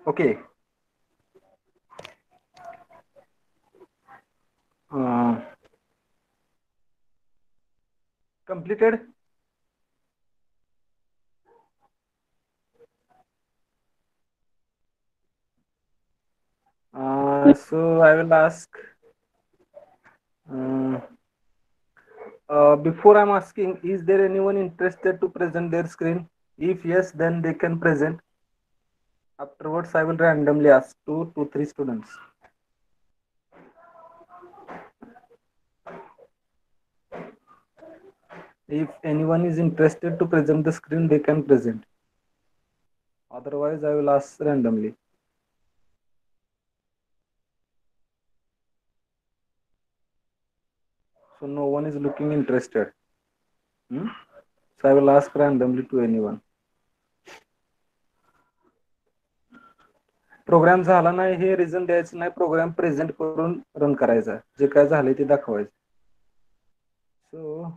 Okay. Completed. So I will ask. Before I'm asking, is there anyone interested to present their screen? If yes, then they can present. Afterwards, I will randomly ask 2 to 3 students. If anyone is interested to present the screen, they can present. Otherwise, I will ask randomly. So no one is looking interested. So I will ask randomly to anyone. Program झाला नाही हे reason द्यायचं नाही, programme present करून run करायचा, जे काय झाले ते दाखवायचं. सो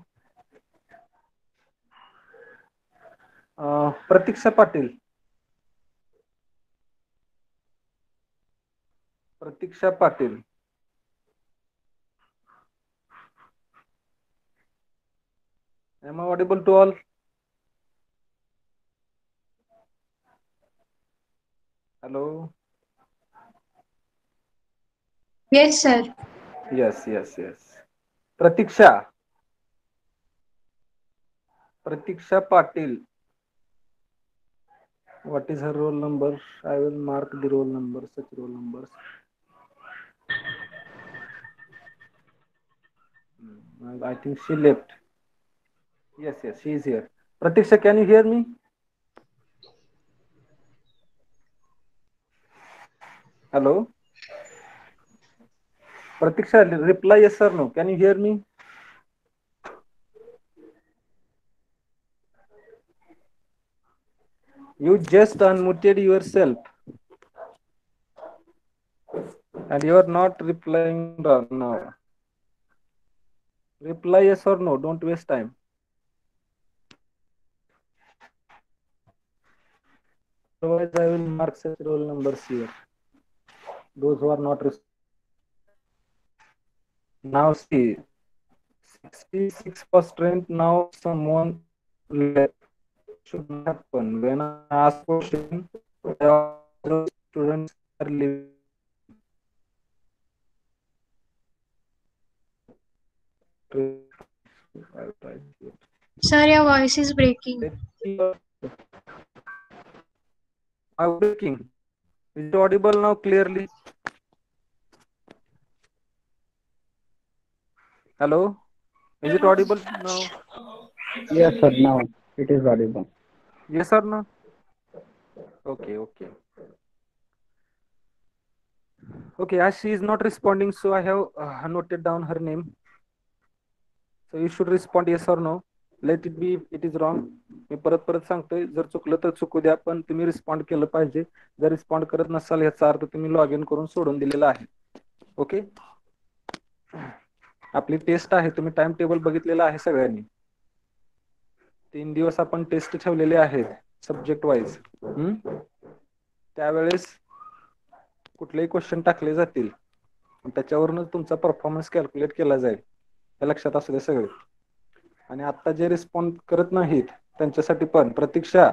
प्रतीक्षा पाटील. प्रतीक्षा Patil. Am I audible to all? Hello. Yes, sir. Yes. Pratiksha. Pratiksha Patil. What is her roll number? I will mark the roll number, such roll numbers. I think she left. Yes, she is here. Pratiksha, can you hear me? Hello. Pratiksha, reply yes or no. Can you hear me? You just unmuted yourself. And you are not replying now. Reply yes or no. Don't waste time. Otherwise, I will mark such roll numbers here. Those who are not. Now see, 66 for strength. Now someone left. Should happen when I ask question. Students are leaving. Sir, your voice is breaking. I'm breaking. Is it audible now clearly? Hello? Is it audible now? Yes, sir. Now it is audible. Yes or no? Okay. Okay, as she is not responding, so I have noted down her name. So you should respond yes or no. Let it be if it is wrong. मी परत सांगतोय, जर चुकलं तर चुकू द्या, पण तुम्ही respond केलं पाहिजे. जर रिस्पॉन्ड करत नसाल याचा अर्थ तुम्ही लॉग इन करून सोडून दिलेला आहे. ओके. आपली टेस्ट आहे, तुम्ही टाइम टेबल बघितलेला आहे सगळ्यांनी. 3 दिवस आपण टेस्ट ठेवलेले आहेत सब्जेक्ट वाईज. त्यावेळेस कुठलेही क्वेश्चन टाकले जातील, त्याच्यावरूनच तुमचा परफॉर्मन्स कॅल्क्युलेट केला जाईल. हे लक्षात असू दे सगळे. आणि आता जे रिस्पॉन्ड करत नाहीत त्यांच्यासाठी पण प्रतीक्षा,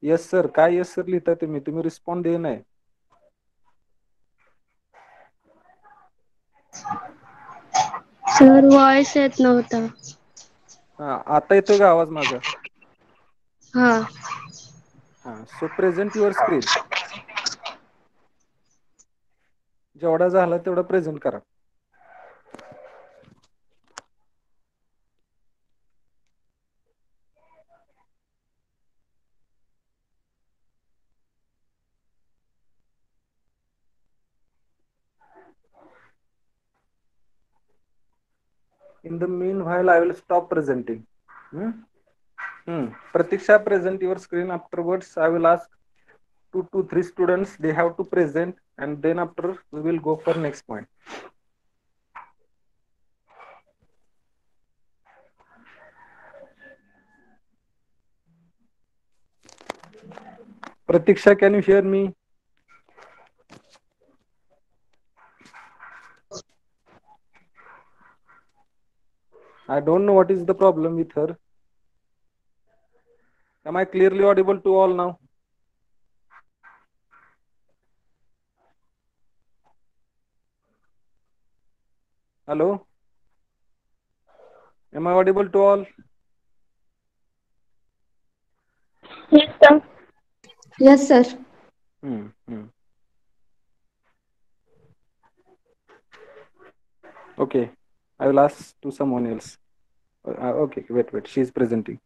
येस सर. काय येस सर लिहिता तुम्ही रिस्पॉन्ड दे नाही. सर वॉइस येत नव्हता. आता येतोय का आवाज माझा? हा. सो प्रेझेंट युअर स्क्रीन. जेवढा झाला तेवढा प्रेझेंट करा. In the meanwhile, I will stop presenting. Pratiksha, present your screen. Afterwards, I will ask 2 to 3 students. They have to present, and then after we will go for next point. Pratiksha, can you hear me? I don't know what is the problem with her. Am I clearly audible to all now? Hello? Am I audible to all? Yes, sir. Yes, sir. Hmm. Hmm. Okay. I will ask to someone else. Okay, wait. She is presenting.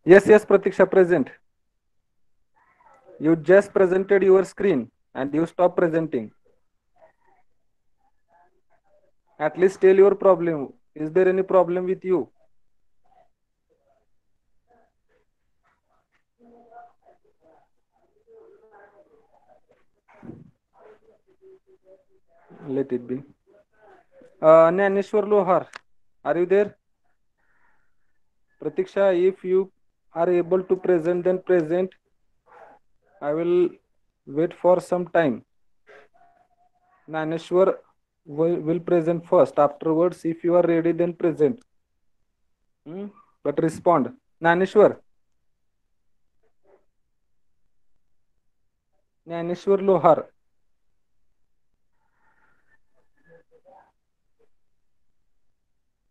Yes, Pratiksha, present. You just presented your screen and you stop presenting. At least tell your problem. Is there any problem with you? Let it be. Naneshwar Lohar, are you there? Pratiksha, if you are able to present, then present. I will wait for some time. Naneshwar will present first. Afterwards, if you are ready, then present. Hmm? But respond. Naneshwar. Naneshwar Lohar.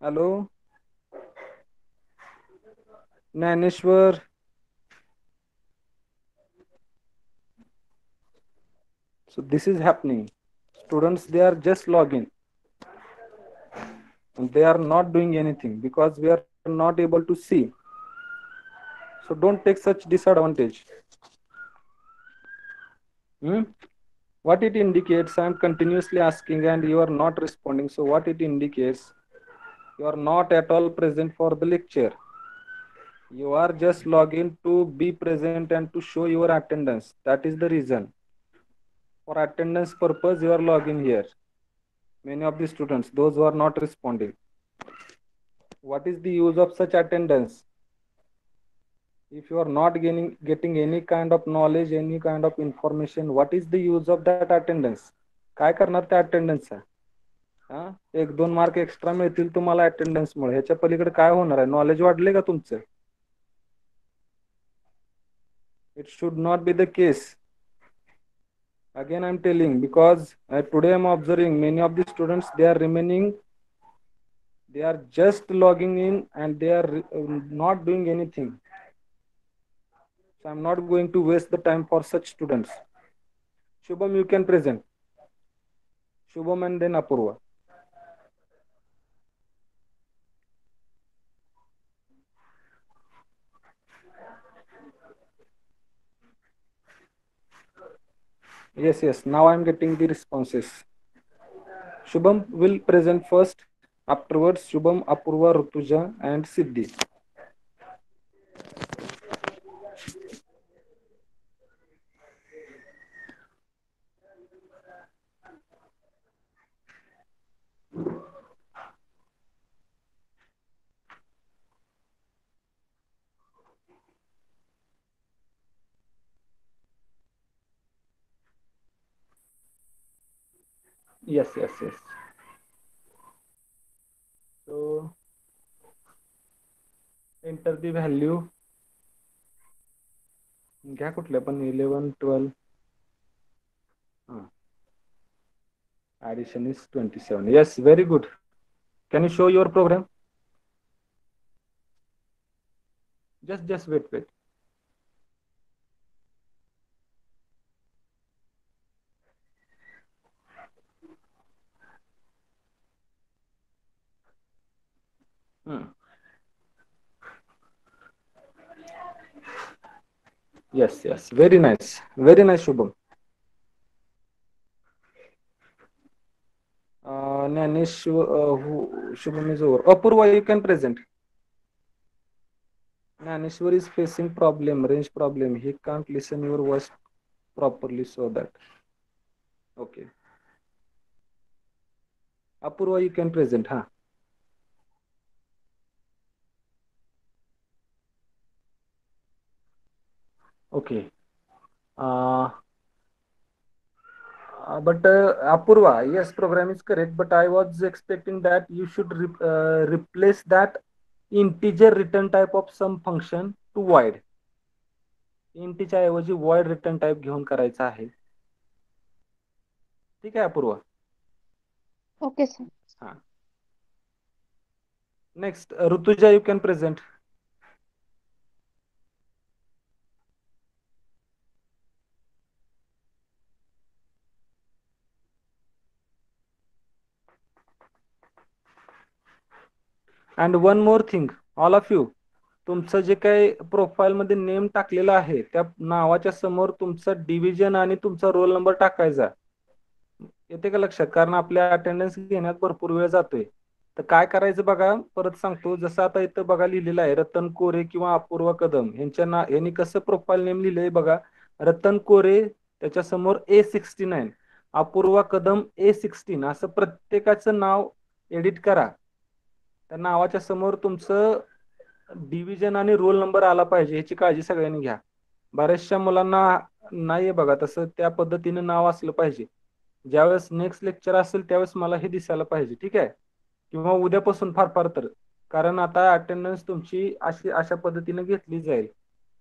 Hello? Naneshwar. So this is happening. Students, they are just logging. And they are not doing anything because we are not able to see. So don't take such disadvantage. Hmm? What it indicates, I am continuously asking and you are not responding. So what it indicates, you are not at all present for the lecture. You are just logging to be present and to show your attendance. That is the reason. For attendance purpose, you are logging here. Many of the students, those who are not responding. What is the use of such attendance? If you are not getting any kind of knowledge, any kind of information, what is the use of that attendance? काय करणार त्या अटेंडन्सचा? हा, 1-2 mark extra मिळतील तुम्हाला attendance मुळे. ह्याच्या पलीकडे काय होणार आहे? नॉलेज वाढले का तुमचं? It should not be the case. Again, I'm telling because today I'm observing many of the students, they are remaining, they are just logging in and they are not doing anything. So I'm not going to waste the time for such students. Shubham, you can present. Shubham and then Apurva. Yes. Now I'm getting the responses. Shubham will present first. Afterwards, Shubham, Apurva, Rutuja, and Siddhi. Yes. So enter the value. घ्या कुठल्या पण 11, 12. Addition is 27. Yes, very good. Can you show your program? Just wait. Yes. Very nice. Very nice, Shubham. Nanish, Shubham is over. Apurva, you can present. Naneshwar is facing problem, range problem. He can't listen your voice properly, so that. Okay. Apurva, you can present, huh? Okay. but Apurva, yes, program is correct, but I was expecting that you should replace that integer return type of sum function to void. इंटीच्या ऐवजी void return type घेऊन करायचा आहे. ठीक आहे Apoorva? Okay, sir. हा. Next, Rutuja, you can present. And one more thing, all of you, तुमचं जे काही profile मध्ये नेम टाकलेलं आहे त्या नावाच्या समोर तुमचा डिव्हिजन आणि तुमचा रोल नंबर टाकायचा. येते का लक्षात? कारण आपल्या अटेंडन्स घेण्यात भरपूर वेळ जातोय. तर काय करायचं बघा, परत सांगतो. जसं आता इथं बघा लिहिलेलं आहे रतन कोरे किंवा अपूर्वा कदम यांनी कसं प्रोफाईल नेम लिहिलंय बघा. रतन कोरे त्याच्या समोर A69, अपूर्वा कदम A16 असं प्रत्येकाचं नाव एडिट करा. त्या नावाच्या समोर तुमचं डिव्हिजन आणि रोल नंबर आला पाहिजे, याची काळजी सगळ्यांनी घ्या. बऱ्याचशा मुलांना नाहीये बघा तसं, त्या पद्धतीने नाव असलं पाहिजे. ज्यावेळेस नेक्स्ट लेक्चर असेल त्यावेळेस मला हे दिसायला पाहिजे. ठीक आहे? किंवा उद्यापासून फार फार तर, कारण आता अटेंडन्स तुमची अशा पद्धतीने घेतली जाईल.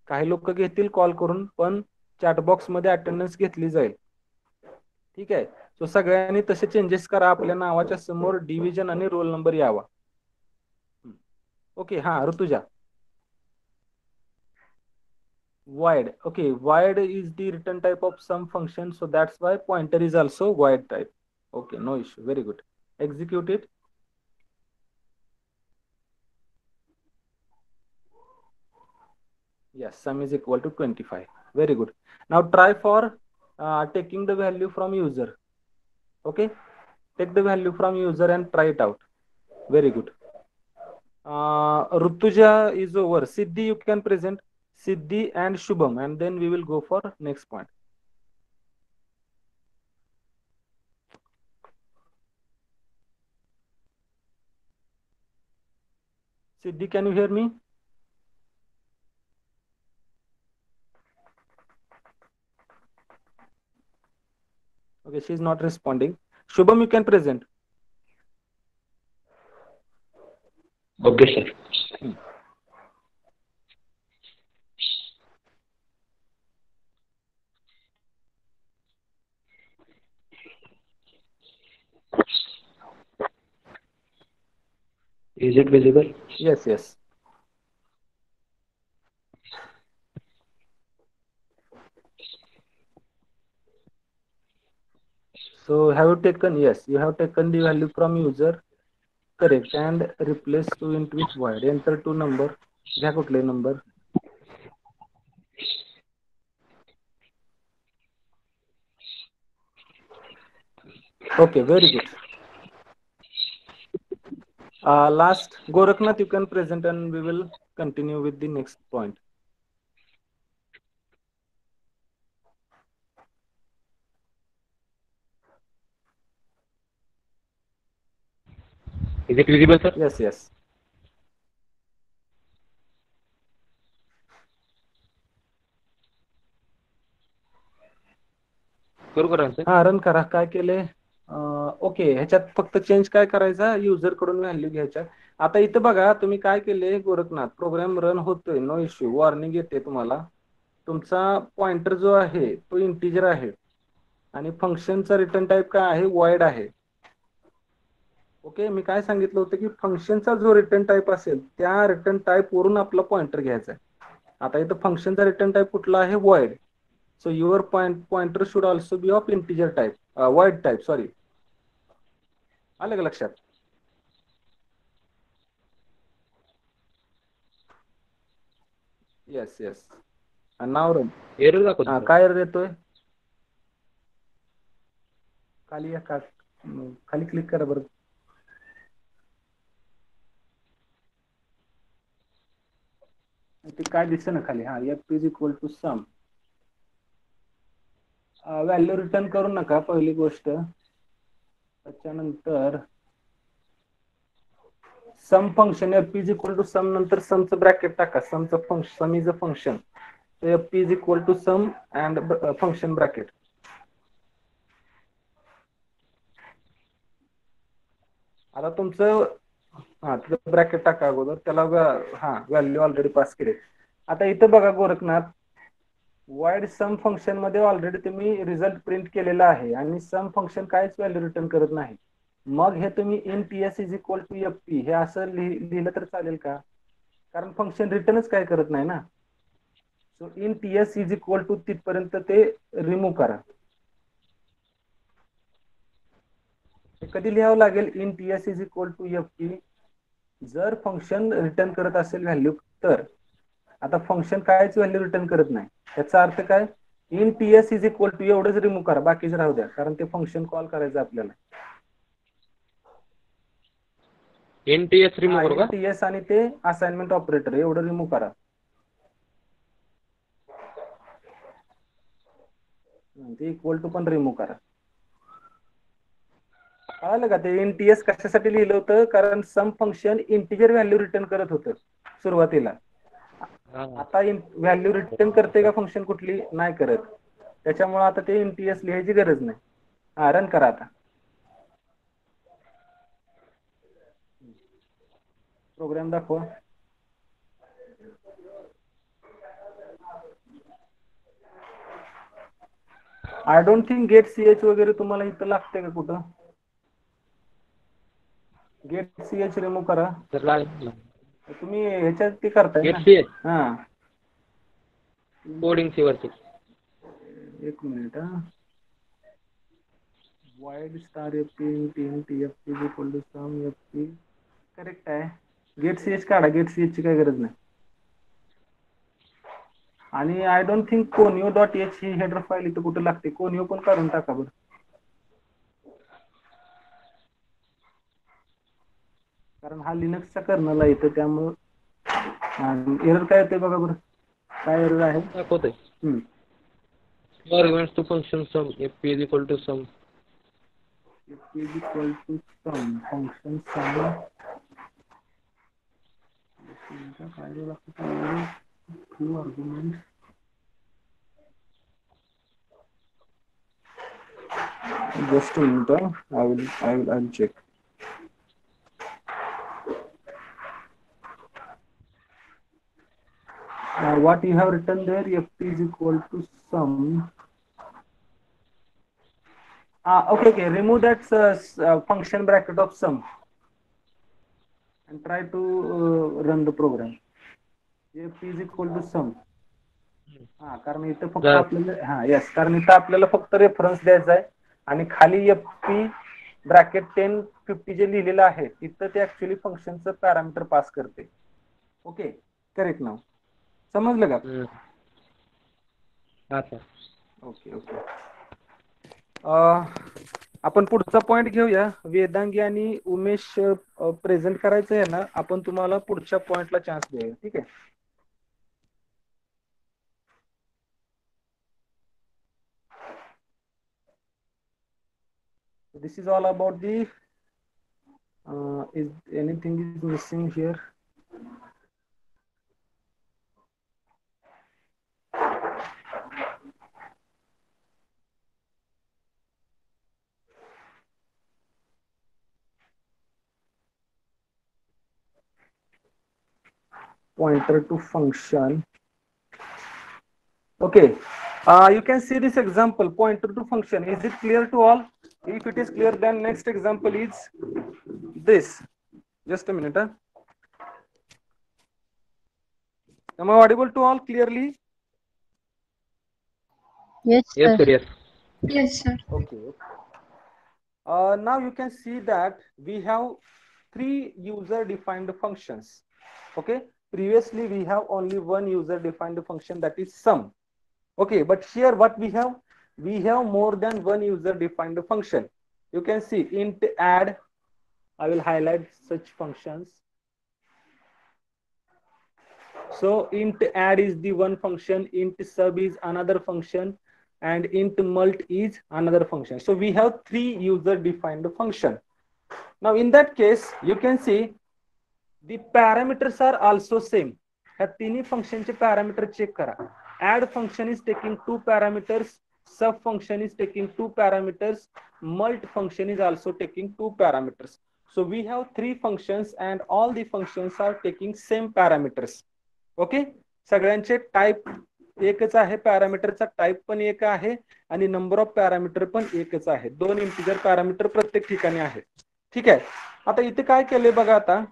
काही लोक घेतील कॉल करून, पण चॅटबॉक्स मध्ये अटेंडन्स घेतली जाईल. ठीक आहे? सो सगळ्यांनी तसे चेंजेस करा. आपल्या नावाच्या समोर डिव्हिजन आणि रोल नंबर यावा. ओके. हा Rutuja. Void. Okay, void is the return type of some function, so that's why pointer is also void type. Okay, no issue. Very good. Execute it. Yes, sum is equal to 25. Very good. Now try for taking the value from user. Okay, take the value from user and try it out. Very good. Rutuja is over. Siddhi, you can present. Siddhi and Shubham, and then we will go for next point. Siddhi, can you hear me? Okay, she is not responding. Shubham, you can present. Okay, sir. Is it visible? Yes, yes. So have you taken? Yes, you have taken the value from user, correct, and replace to int with void. Enter two number. घ्या कुठले number? Okay, very good. Last, Goraknath, you can present and we will continue with the next point. Is it visible, sir? Yes, yes. करू करा sir. हा, run करा. काय केले? Okay, ह्याच्यात फक्त चेंज काय करायचा, युजर कडून व्हॅल्यू घ्यायच्या. आता इथं बघा तुम्ही काय केले गोरखनाथ, प्रोग्राम रन होतोय, नो इश्यू, वॉर्निंग येते तुम्हाला. तुमचा पॉइंटर जो आहे तो इंटिजर आहे आणि फंक्शनचा रिटर्न टाइप काय आहे, वॉइड आहे. ओके, मी काय सांगितलं होतं की फंक्शनचा जो रिटर्न टाइप असेल त्या रिटर्न टाइप वरून आपला पॉइंटर घ्यायचा आहे. आता इथं फंक्शनचा रिटर्न टाइप कुठला आहे, void. So your pointer should also be of integer type, void type, sorry. आलं का लक्षात? Yes, yes. And now run. Error दाखवतो. काय एरर येतोय? खाली या, खाली क्लिक करा बरं. ते काय दिसतं ना खाली, हा, f is equal to sum. Value return करू नका पहिली गोष्ट. त्याच्यानंतर sum function f is equal to sum नंतर समचं ब्रॅकेट टाका. समचं function, sum is a function, f is equal to sum and function bracket. आता तुमचं हा ब्रॅकेट टाका अगोदर त्याला हा व्हॅल्यू ऑलरेडी पास केले. आता इथं बघा गोरखनाथ, वाईड सम फंक्शन मध्ये ऑलरेडी तुम्ही रिझल्ट प्रिंट केलेला आहे आणि सम फंक्शन काहीच व्हॅल्यू रिटर्न करत नाही. मग हे तुम्ही int s is equal to f p हे असं लिहिलं तर चालेल का? कारण फंक्शन रिटर्नच काय करत नाही ना. So int s is equal to तिथपर्यंत ते रिमूव्ह करा. कधी लिहावं लागेल int s is equal to f p जर फंक्शन रिटर्न करत असेल व्हॅल्यू तर. आता फंक्शन कायच व्हॅल्यू रिटर्न करत नाही, याचा अर्थ काय? Int s is equal to एवढंच रिमूव्ह करा, बाकीच राहू द्या, कारण ते फंक्शन कॉल करायचं आपल्याला. एनटीएस रिमूव्ह करू का? टीएस आणि ते असाइनमेंट ऑपरेटर एवढं रिमूव्ह करा. ते इक्वल टू पण रिमूव्ह करा. कळालं का? ते एनटीएस कशासाठी लिहिलं होतं? कारण सम फंक्शन इंटिजर व्हॅल्यू रिटर्न करत होतं सुरुवातीला. आता व्हॅल्यू रिटर्न करते का फंक्शन कुठली? नाही करत. त्याच्यामुळे आता ते एनटीएस लिहायची गरज नाही. हा रन करा आता. प्रोग्राम दाखवा. आय डोंट थिंक गेट सीएच वगैरे तुम्हाला इथं लागते का कुठं? गेट सीएच रिमूव्ह करा. तुम्ही ह्याच्यात ते करताय गेट ना? सीएच हा कोडिंग सी वरती. एक मिनिट हा. वाईड स्टार एफ पी टीन T F P equal to sum F P correct आहे. गेट सीएच काढा, गेट सीएच ची काही गरज नाही. आणि I don't think conio dot H ही हेडर फाईल इथं कुठं लागते. कोनिओ पण काढून टाका बरं. कारण हा लिनक्सचा कर्नल आहे इथं, त्यामुळं एरर काय येते बघा बरं. काय एरर आहे? दाखवतोय. Arguments to function sum F p is equal to sum. F p is equal to sum function sum. काय लागतं? Two argument. Just a minute. I'll check. What you have written there, f is equal to sum. Okay. Remove that function bracket of sum and try to run the program. f is equal to sum. कारण इथं फक्त आपल्याला yes, कारण इथं आपल्याला फक्त reference द्यायचा आहे आणि खाली एफ पी ब्रॅकेट 1050 जे लिहिलेलं आहे तिथं ते ऍक्च्युअली फंक्शनचं पॅरामीटर पास करते. ओके करेक्ट नाव समजलं का? ओके. आपण पुढचा पॉइंट घेऊया. वेदांगी आणि उमेश प्रेझेंट करायचं आहे ना, आपण तुम्हाला पुढच्या पॉइंटला चान्स देऊया. ठीक आहे. This is all about the is anything is missing here? Pointer to function. Okay, you can see this example, pointer to function. Is it clear to all? If it is clear, then next example is this. Just a minute. Am I audible to all clearly? Yes, sir. Yes, sir. Yes. Yes, sir. Okay. Now you can see that we have 3 user defined functions. Okay, previously we have only one user defined function, that is sum. Okay, but here what we have more than one user defined function. You can see int add. I will highlight such functions. So int add is the one function, int sub is another function, and int mult is another function. So we have 3 user defined function. Now in that case you can see the parameters are also same. ह्या तिन्ही फंक्शनचे parameter check करा. add function is taking 2 parameters, sub function is taking 2 parameters, mult function is also taking 2 parameters. So we have three functions and all the functions are taking same parameters. Okay, सगळ्यांचे type एकच आहे, पॅरामीटरचा type पण एक आहे आणि number of parameter पण एकच आहे. दोन इंटिजर पॅरामीटर प्रत्येक ठिकाणी आहेत. ठीक आहे, आता इथे काय केले बघा. आता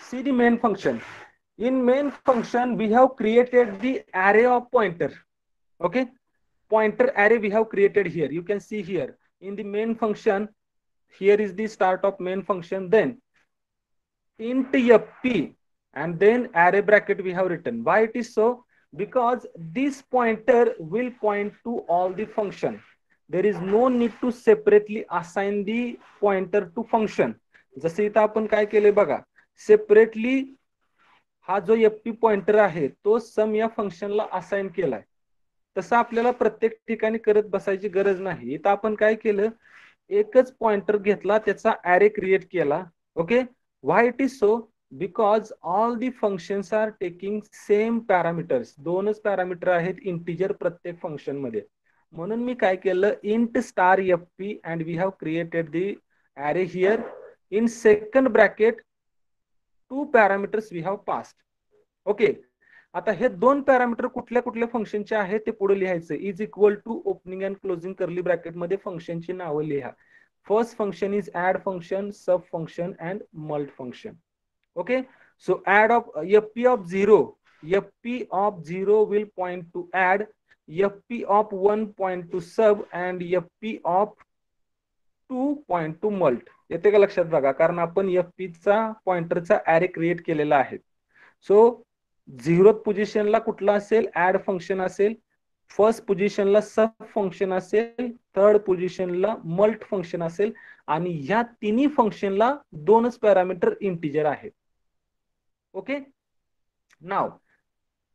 see the main function. In main function we have created the array of pointer. Okay, pointer array we have created here. You can see here in the main function, here is the start of main function, then int fp and then array bracket we have written. Why it is so? Because this pointer will point to all the function. There is no need to separately assign the pointer to function. जसे इथं आपण काय केले बघा, separately हा जो FP pointer आहे तो सम या फंक्शनला असाइन केलाय. तसं आपल्याला प्रत्येक ठिकाणी करत बसायची गरज नाही. इथं आपण काय केलं, एकच पॉइंटर घेतला, त्याचा ॲरे क्रिएट केला. Okay, why it is so? Because all the functions are taking same parameters. दोनच पॅरामीटर आहेत इंटिजर प्रत्येक फंक्शन मध्ये. म्हणून मी काय केलं, int star FP and we have created the array here. In second bracket two parameters we have passed. Okay, आता हे दोन पॅरामीटर कुठल्या कुठल्या फंक्शनचे आहेत ते पुढे लिहायचं. Is equal to opening and closing curly bracket मध्ये फंक्शनची नावं लिहा. First function is add function, sub function and mult function. Okay, so add of fp of 0, fp of 0 will point to add, fp of 1 point to sub and fp of 2 point to mult. येते का लक्षात बघा, कारण आपण fp चा पॉइंटरचा array create केलेला आहे. सो 0th पोझिशनला कुठला असेल, ऍड फंक्शन असेल. फर्स्ट पोझिशनला सब फंक्शन असेल. थर्ड पोझिशनला मल्ट फंक्शन असेल. आणि ह्या तिन्ही फंक्शनला दोनच पॅरामीटर इंटिजर आहेत. Okay, now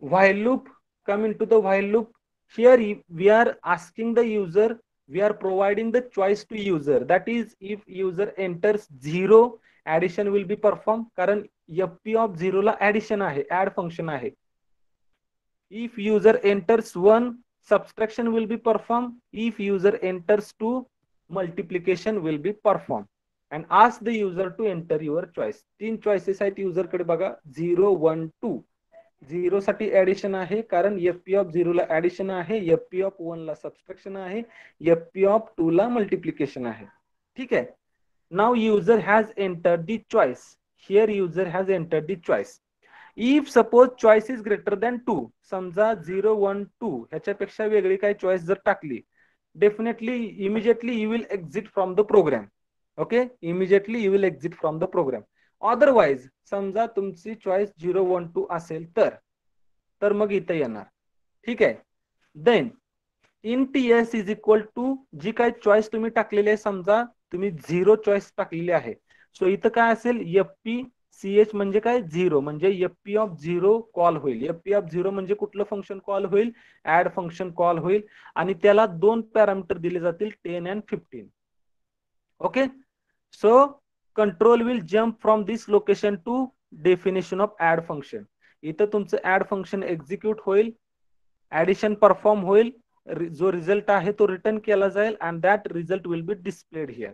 while loop, come into the while loop. Here we are asking the user, we are providing the choice to user. That is, if user enters 0, addition will be performed. कारण fp of 0 La addition आहे, add function आहे. If user enters 1, subtraction will be performed. If user enters 2, multiplication will be performed. And ask the user to enter your choice. तीन choices आहेत user कडे बघा, 0, 1, 2. 0 साठी addition आहे कारण fp of 0 La addition आहे, fp of 1 La subtraction आहे, fp of 2 La multiplication आहे. ठीक आहे, now user has entered the choice. Here user has entered the choice. If suppose choice is greater than 2, समजा 0, 1, 2 ह्याच्यापेक्षा वेगळी काही चॉईस जर टाकली, definitely immediately you will exit from the program. Okay, immediately you will exit from the program. Otherwise समजा तुमची choice 0, 1, 2 असेल तर मग इथे येणार. ठीक आहे, then int s is equal to जी काय चॉईस तुम्ही टाकलेली आहे, समजा तुम्ही 0 चॉईस टाकलेली आहे. सो इथं काय असेल, fp ch म्हणजे काय, 0, म्हणजे fp ऑफ 0 कॉल होईल. fp ऑफ 0 म्हणजे कुठलं फंक्शन कॉल होईल, ऍड फंक्शन कॉल होईल. आणि त्याला दोन पॅरामीटर दिले जातील, 10 and 15. Okay, so control will jump from this location to definition of add function. इथं तुमचं ऍड फंक्शन एक्झिक्यूट होईल, ऍडिशन परफॉर्म होईल, जो रिझल्ट आहे तो रिटर्न केला जाईल and that result will be displayed here.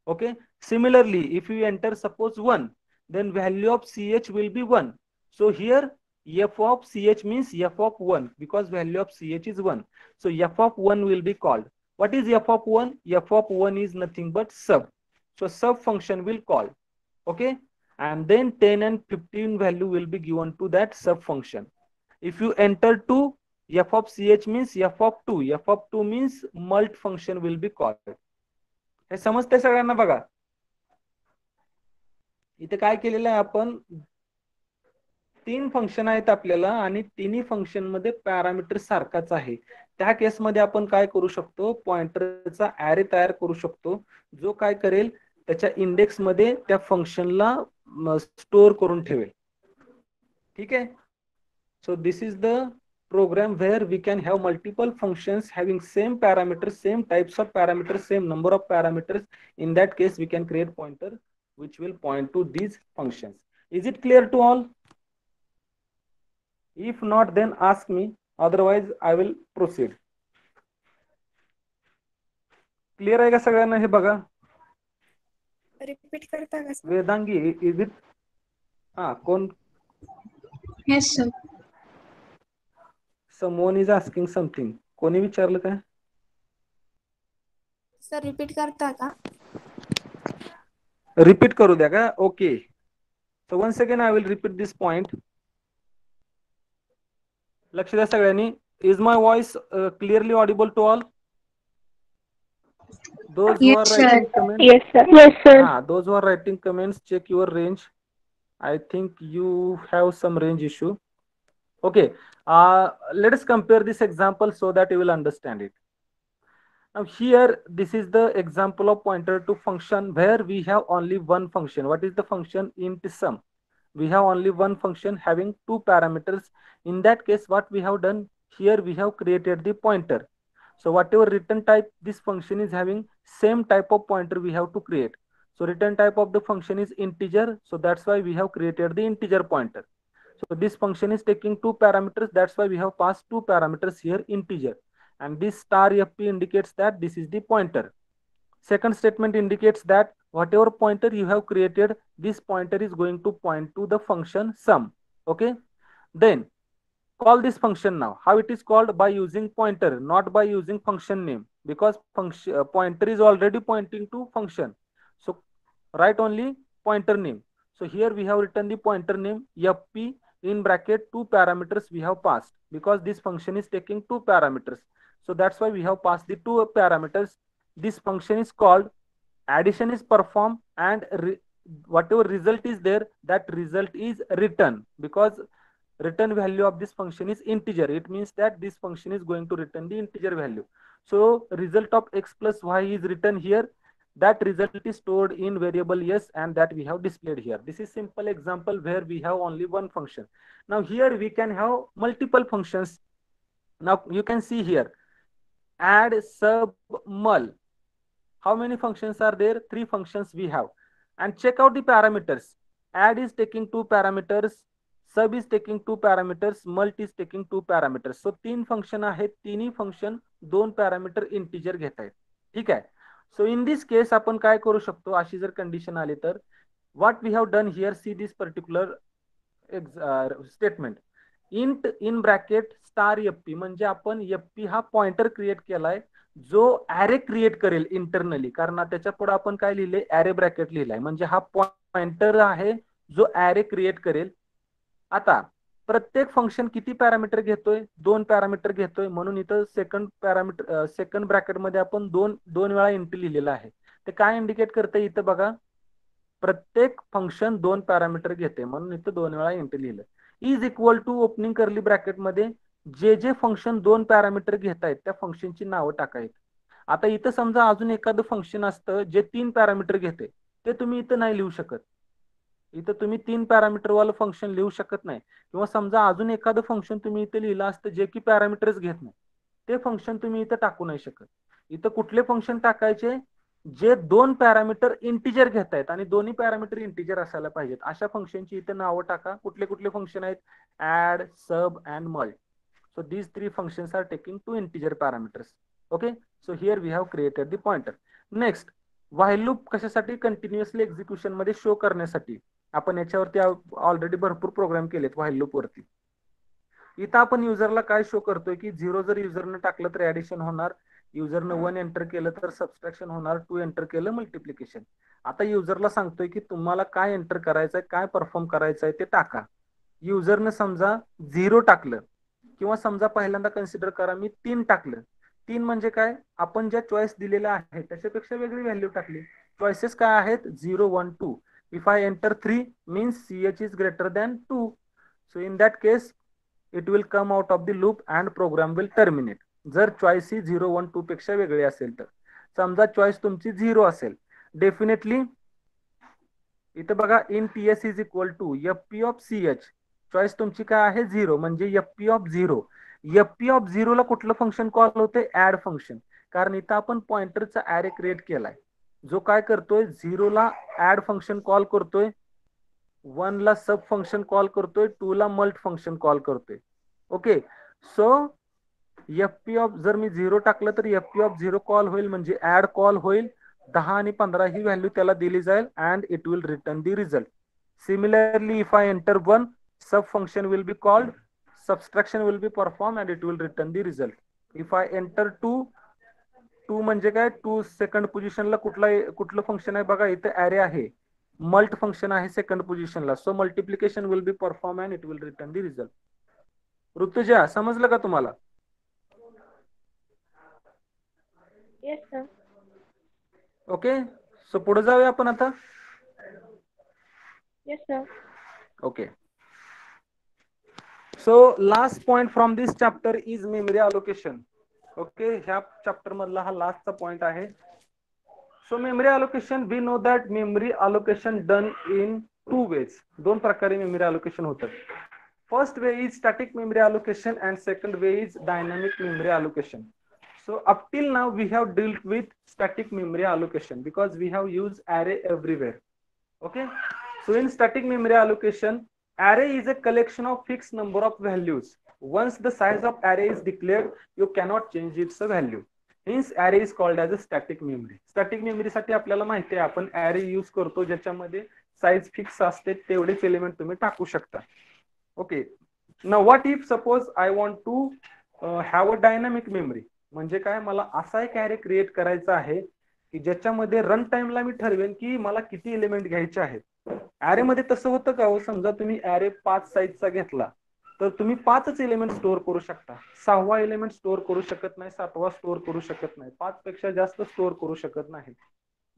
Okay, similarly if you enter suppose 1, then value of ch will be 1. So here f of ch means f of 1 because value of ch is 1. So f of 1 will be called. What is f of 1? F of 1 is nothing but sub. So sub function will call. Okay, and then 10 and 15 value will be given to that sub function. If you enter 2, f of ch means f of 2. f of 2 means mult function will be called. हे समजते सगळ्यांना बघा. इथे काय केलेलं आहे आपण, 3 function आहेत आपल्याला आणि तिन्ही फंक्शन मध्ये पॅरामीटर सारखाच आहे. त्या केसमध्ये आपण काय करू शकतो, पॉइंटरचा ॲरे तयार करू शकतो, जो काय करेल त्याच्या इंडेक्स मध्ये त्या फंक्शनला स्टोअर करून ठेवेल. ठीक आहे, so this is the program where we can have multiple functions having same parameters, same types of parameters, same number of parameters. In that case we can create pointer which will point to these functions. Is it clear to all? If not, then ask me, otherwise I will proceed. Clear आहे का सगळ्यांना हे बघा. Repeat करता का sir? Vedangi is it कोण Yes, sir. someone is asking something. कोणी विचारलं काय? सर रिपीट करता का? रिपीट करू द्या का? Okay. So once again I will repeat this point. लक्ष द्या सगळ्यांनी. Is my voice clearly audible to all? Those who are Yes, sir. writing comments. Yes, sir. Yes, sir. Those who are writing comments, check your range. I think you have some range issue. Okay. Let us compare this example so that you will understand it. Now here, this is the example of pointer to function where we have only one function. What is the function? Int sum. We have only one function having two parameters. In that case, what we have done here, we have created the pointer. So whatever return type this function is having, same type of pointer we have to create. So return type of the function is integer. So that's why we have created the integer pointer. So this function is taking two parameters. That's why we have passed two parameters here, integer. And this star fp indicates that this is the pointer. Second statement indicates that whatever pointer you have created, this pointer is going to point to the function sum. Okay. Then call this function now. How it is called? By using pointer, not by using function name, because function pointer is already pointing to function. So write only pointer name. So here we have written the pointer name fp in bracket two parameters we have passed, because this function is taking two parameters. So that's why we have passed the two parameters. This function is called, addition is performed, and whatever result is there, that result is return, because return value of this function is integer. It means that this function is going to return the integer value. So result of x plus y is written here. That result is stored in variable s, and that we have displayed here. This is simple example where we have only one function. Now here we can have multiple functions. Now you can see here, add, sub, mul. How many functions are there? Three functions we have. And check out the parameters. Add is taking two parameters, sub is taking two parameters, mult is taking two parameters. So तीन function आहेत, तिन्ही function दोन parameter integer घेत आहेत. ठीक आहे. So in this case आपण काय करू शकतो, अशी जर condition आली तर, what we have done here, see this particular statement. int in bracket star fp, म्हणजे आपण fp हा पॉइंटर क्रिएट केलाय जो ऍरे क्रिएट करेल इंटरनली, कारण त्याच्या पुढे आपण काय लिहिले, ऍरे ब्रॅकेट लिहिलाय, म्हणजे हा पॉइंटर आहे जो ऍरे क्रिएट करेल. आता प्रत्येक फंक्शन किती पॅरामीटर घेतोय, दोन पॅरामीटर घेतोय, म्हणून इथं सेकंड ब्रॅकेट मध्ये आपण दोन वेळा इंट लिहिलेला आहे. ते काय इंडिकेट करते इथं बघा, प्रत्येक फंक्शन दोन पॅरामीटर घेते, म्हणून इथं दोन वेळा इंट लिहिलं. Is equal to opening curly bracket मध्ये जे फंक्शन दोन पॅरामीटर घेत आहेत त्या फंक्शनची नावं टाकायची. आता इथं समजा अजून एखादं फंक्शन असतं जे तीन पॅरामीटर घेते, ते तुम्ही इथं नाही लिहू शकत. इथं तुम्ही तीन पॅरामीटर वाला फंक्शन लिहू शकत नाही. किंवा समजा अजून एखादं फंक्शन तुम्ही इथं लिहिलं असतं जे की पॅरामीटर्स घेत नाही, ते फंक्शन तुम्ही इथं टाकू नाही शकत. इथं कुठले फंक्शन टाकायचे, जे दोन पॅरामीटर इंटिजर घेत आहेत आणि दोन्ही पॅरामीटर इंटिजर असायला पाहिजेत, अशा फंक्शनची इथे नावं टाका. कुठले कुठले फंक्शन आहेत, add, sub and mult. So these three functions are taking two integer parameters. Okay, so here we have created the pointer. Next, while loop कशासाठी, कंटिन्युअसली एक्झिक्युशन मध्ये शो करण्यासाठी. आपण याच्यावरती ऑलरेडी भरपूर प्रोग्राम केलेत while loop वरती. इथं आपण युजरला काय शो करतोय की 0 जर युजरने टाकलं तर ऍडिशन होणार, युजरने 1 एंटर केलं तर सबस्ट्रॅक्शन होणार, 2 एंटर केलं मल्टिप्लिकेशन. आता युजरला सांगतोय की तुम्हाला काय एंटर करायचंय, काय परफॉर्म करायचंय ते टाका. युजरने समजा 0 टाकलं, किंवा समजा पहिल्यांदा कन्सिडर करा मी 3 टाकलं. 3 म्हणजे काय, आपण ज्या चॉईस दिलेल्या आहेत त्याच्यापेक्षा वेगळी व्हॅल्यू टाकली. चॉईसेस काय आहेत, 0, 1, 2. If I enter 3 means ch is greater than 2. So in that case it will come out of the loop and program will terminate. जर चॉईस ही 0, 1, 2 पेक्षा वेगळी असेल तर. समजा चॉईस तुमची 0 असेल, डेफिनेटली इथं बघा in ts is equal to fp of ch. Choice तुमची काय आहे, 0, म्हणजे fp ऑफ 0. fp ऑफ 0 ला कुठलं फंक्शन कॉल होते, ऍड फंक्शन. कारण इथं आपण पॉइंटरचा ऍरे क्रिएट केलाय जो काय करतोय, 0 ला ऍड फंक्शन कॉल करतोय, 1 ला सब फंक्शन कॉल करतोय, 2 ला मल्ट फंक्शन कॉल करतोय. ओके, सो fp ऑफ, जर मी 0 टाकलं तर fp ऑफ 0 कॉल होईल, म्हणजे ऍड कॉल होईल. 10 आणि 15 ही व्हॅल्यू त्याला दिली जाईल and it will return the result. Similarly if I enter 1, सब function will be called, subtraction will be perform and it will return the result. If I enter 2 म्हणजे काय, 2 सेकंड पोझिशनला कुठलं फंक्शन आहे बघा, इथे ऍरे आहे, मल्ट फंक्शन आहे सेकंड पोझिशनला, so multiplication will be perform and it will return the result. Rutuja समजलं का तुम्हाला? Yes sir. ओके, सो पुढे जाऊया आपण आता. Yes sir. Okay, so last point from this chapter is memory allocation. Okay, ह्या चॅप्टर मधला हा लास्टचा पॉइंट आहे. So memory allocation, we know that memory allocation done in 2 ways. 2 प्रकारे मेमरी अलोकेशन होतात. First way is static memory allocation and second way is dynamic memory allocation. So up till now we have dealt with static memory allocation because we have used array everywhere. Okay, so in static memory allocation, array is a collection of fixed number of values. Once the size of array is declared, you cannot change its value. Hence array is called as a static memory. Static memory साठी आपल्याला माहिती आहे आपण array use करतो ज्याच्यामध्ये size fix असते, तेवढेच element तुम्ही टाकू शकता. Okay, now what if suppose I want to have a dynamic memory. म्हणजे काय, मला असा एक ऍरे क्रिएट करायचा आहे की ज्याच्यामध्ये रन टाइमला मी ठरवेन की मला किती एलिमेंट घ्यायचे आहेत. ऍरे मध्ये तसं होतं का हो, समजा तुम्ही ऍरे 5 साईजचा घेतला तर तुम्ही 5च एलिमेंट स्टोअर करू शकता, 6वा एलिमेंट स्टोअर करू शकत नाही, 7वा स्टोअर करू शकत नाही, 5 पेक्षा जास्त स्टोअर करू शकत नाही.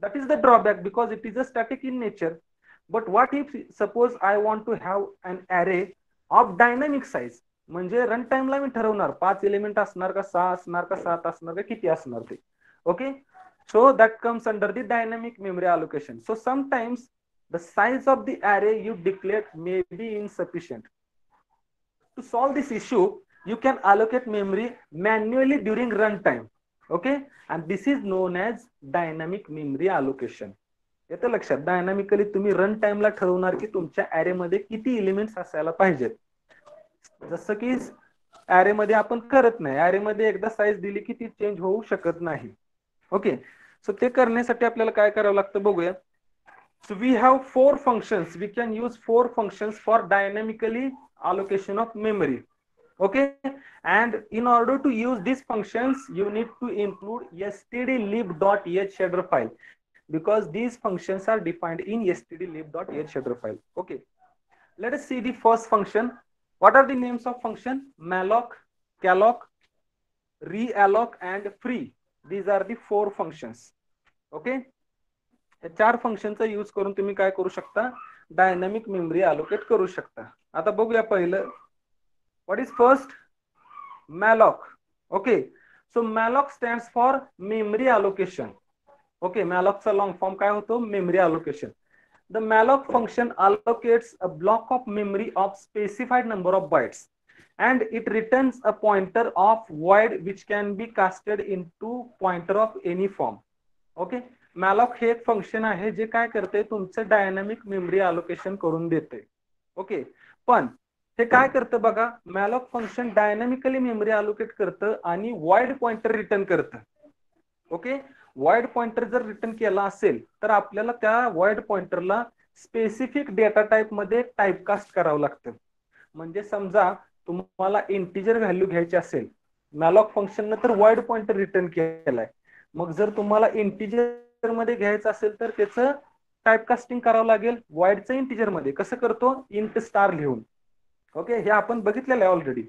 That is the drawback because it is a static in nature. But what if suppose I want to have an array of dynamic size. म्हणजे रन टाइमला मी ठरवणार 5 एलिमेंट असणार का, 6 असणार का, 7 असणार का, किती असणार ते. Okay, so that comes under the dynamic memory allocation. So sometimes the size of the array you declared may be insufficient. To solve this issue, you can allocate memory manually during runtime. Okay, and this is known as dynamic memory allocation. येतं लक्षात, dynamically तुम्ही run टाइमला ठरवणार की तुमच्या array मध्ये किती elements असायला पाहिजेत. जसं की ऍरे मध्ये आपण करत नाही, ऍरे मध्ये एकदा साईज दिली की ती चेंज होऊ शकत नाही. ओके, सो ते करण्यासाठी आपल्याला काय करावं लागतं बघूया. So we have 4 functions. We can use 4 functions for dynamically allocation of memory. Okay, and in order to use these functions you need to include stdlib.h header file because these functions are defined in stdlib.h header file. Okay, let us see the first function. What are the names of function? malloc, calloc, realloc and free. These are the 4 functions. Okay, या 4 फंक्शनचा use करून तुम्ही काय करू शकता, dynamic memory allocate करू शकता. आता बघूया पहिलं, what is first, malloc. Okay, so malloc stands for memory allocation. Okay, malloc चा लॉंग फॉर्म काय होतो, memory allocation. The malloc function allocates a block of memory of specified number of bytes and it returns a pointer of void which can be casted into pointer of any form. Okay, malloc हे एक function आहे जे काय करते, तुमचं dynamic memory allocation करून देते. Okay, पण हे काय करतं बघा, malloc function dynamically memory allocate करतं आणि void पॉइंटर रिटर्न करतं. ओके, void पॉइंटर जर रिटर्न केला असेल तर आपल्याला त्या void पॉइंटरला स्पेसिफिक डेटा टाइप मध्ये टाइपकास्ट करावं लागतं. म्हणजे समजा तुम्हाला इंटिजर व्हॅल्यू घ्यायची असेल, malloc फंक्शन तर void पॉइंटर रिटर्न केलाय, मग जर तुम्हाला इंटिजर मध्ये घ्यायचं असेल तर त्याचं टाइपकास्टिंग करावं लागेल voidचं इंटिजर मध्ये. कसं करतो, इंट स्टार लिहून. ओके, हे आपण बघितलेलं आहे ऑलरेडी.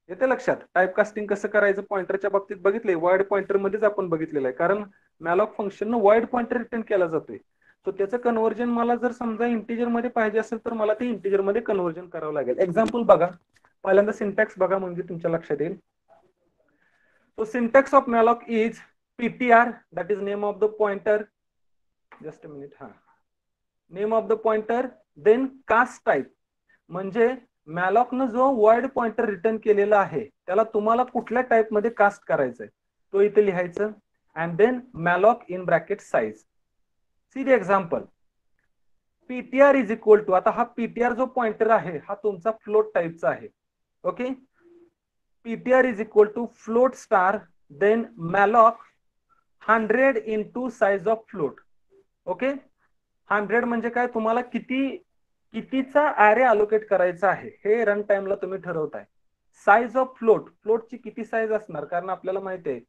येते लक्षात, टाइपकास्टिंग कसं करायचं पॉइंटरच्या बाबतीत बघितलंय, void पॉइंटर मध्येच आपण बघितलेलं आहे, कारण malloc function void pointer return केला जातोय. सो त्याचं कन्व्हर्जन मला जर समजा इंटिजर मध्ये पाहिजे असेल तर मला ते इंटिजर मध्ये कन्व्हर्जन करावं लागेल. एक्झाम्पल बघा, पहिल्यांदा सिंटॅक्स बघा म्हणजे तुमच्या लक्षात येईल. So syntax of malloc is ptr, that is name of the pointer. Just a minute, हा name of the pointer, then cast type. म्हणजे malloc न जो void पॉइंटर रिटर्न केलेला आहे त्याला तुम्हाला कुठल्या टाइप मध्ये कास्ट करायचंय तो इथे लिहायचं. And then malloc in bracket size. See the example, ptr is equal to, आता हा ptr जो पॉइंटर आहे हा तुमचा फ्लोट टाइपचा आहे. Okay, ptr is equal to float star, then malloc 100 into size of float. Okay, 100 म्हणजे काय, तुम्हाला कितीचा ॲरे अलोकेट करायचा आहे हे रन टाइमला तुम्ही ठरवताय. साईज ऑफ फ्लोटची किती साईज असणार, कारण आपल्याला माहिती आहे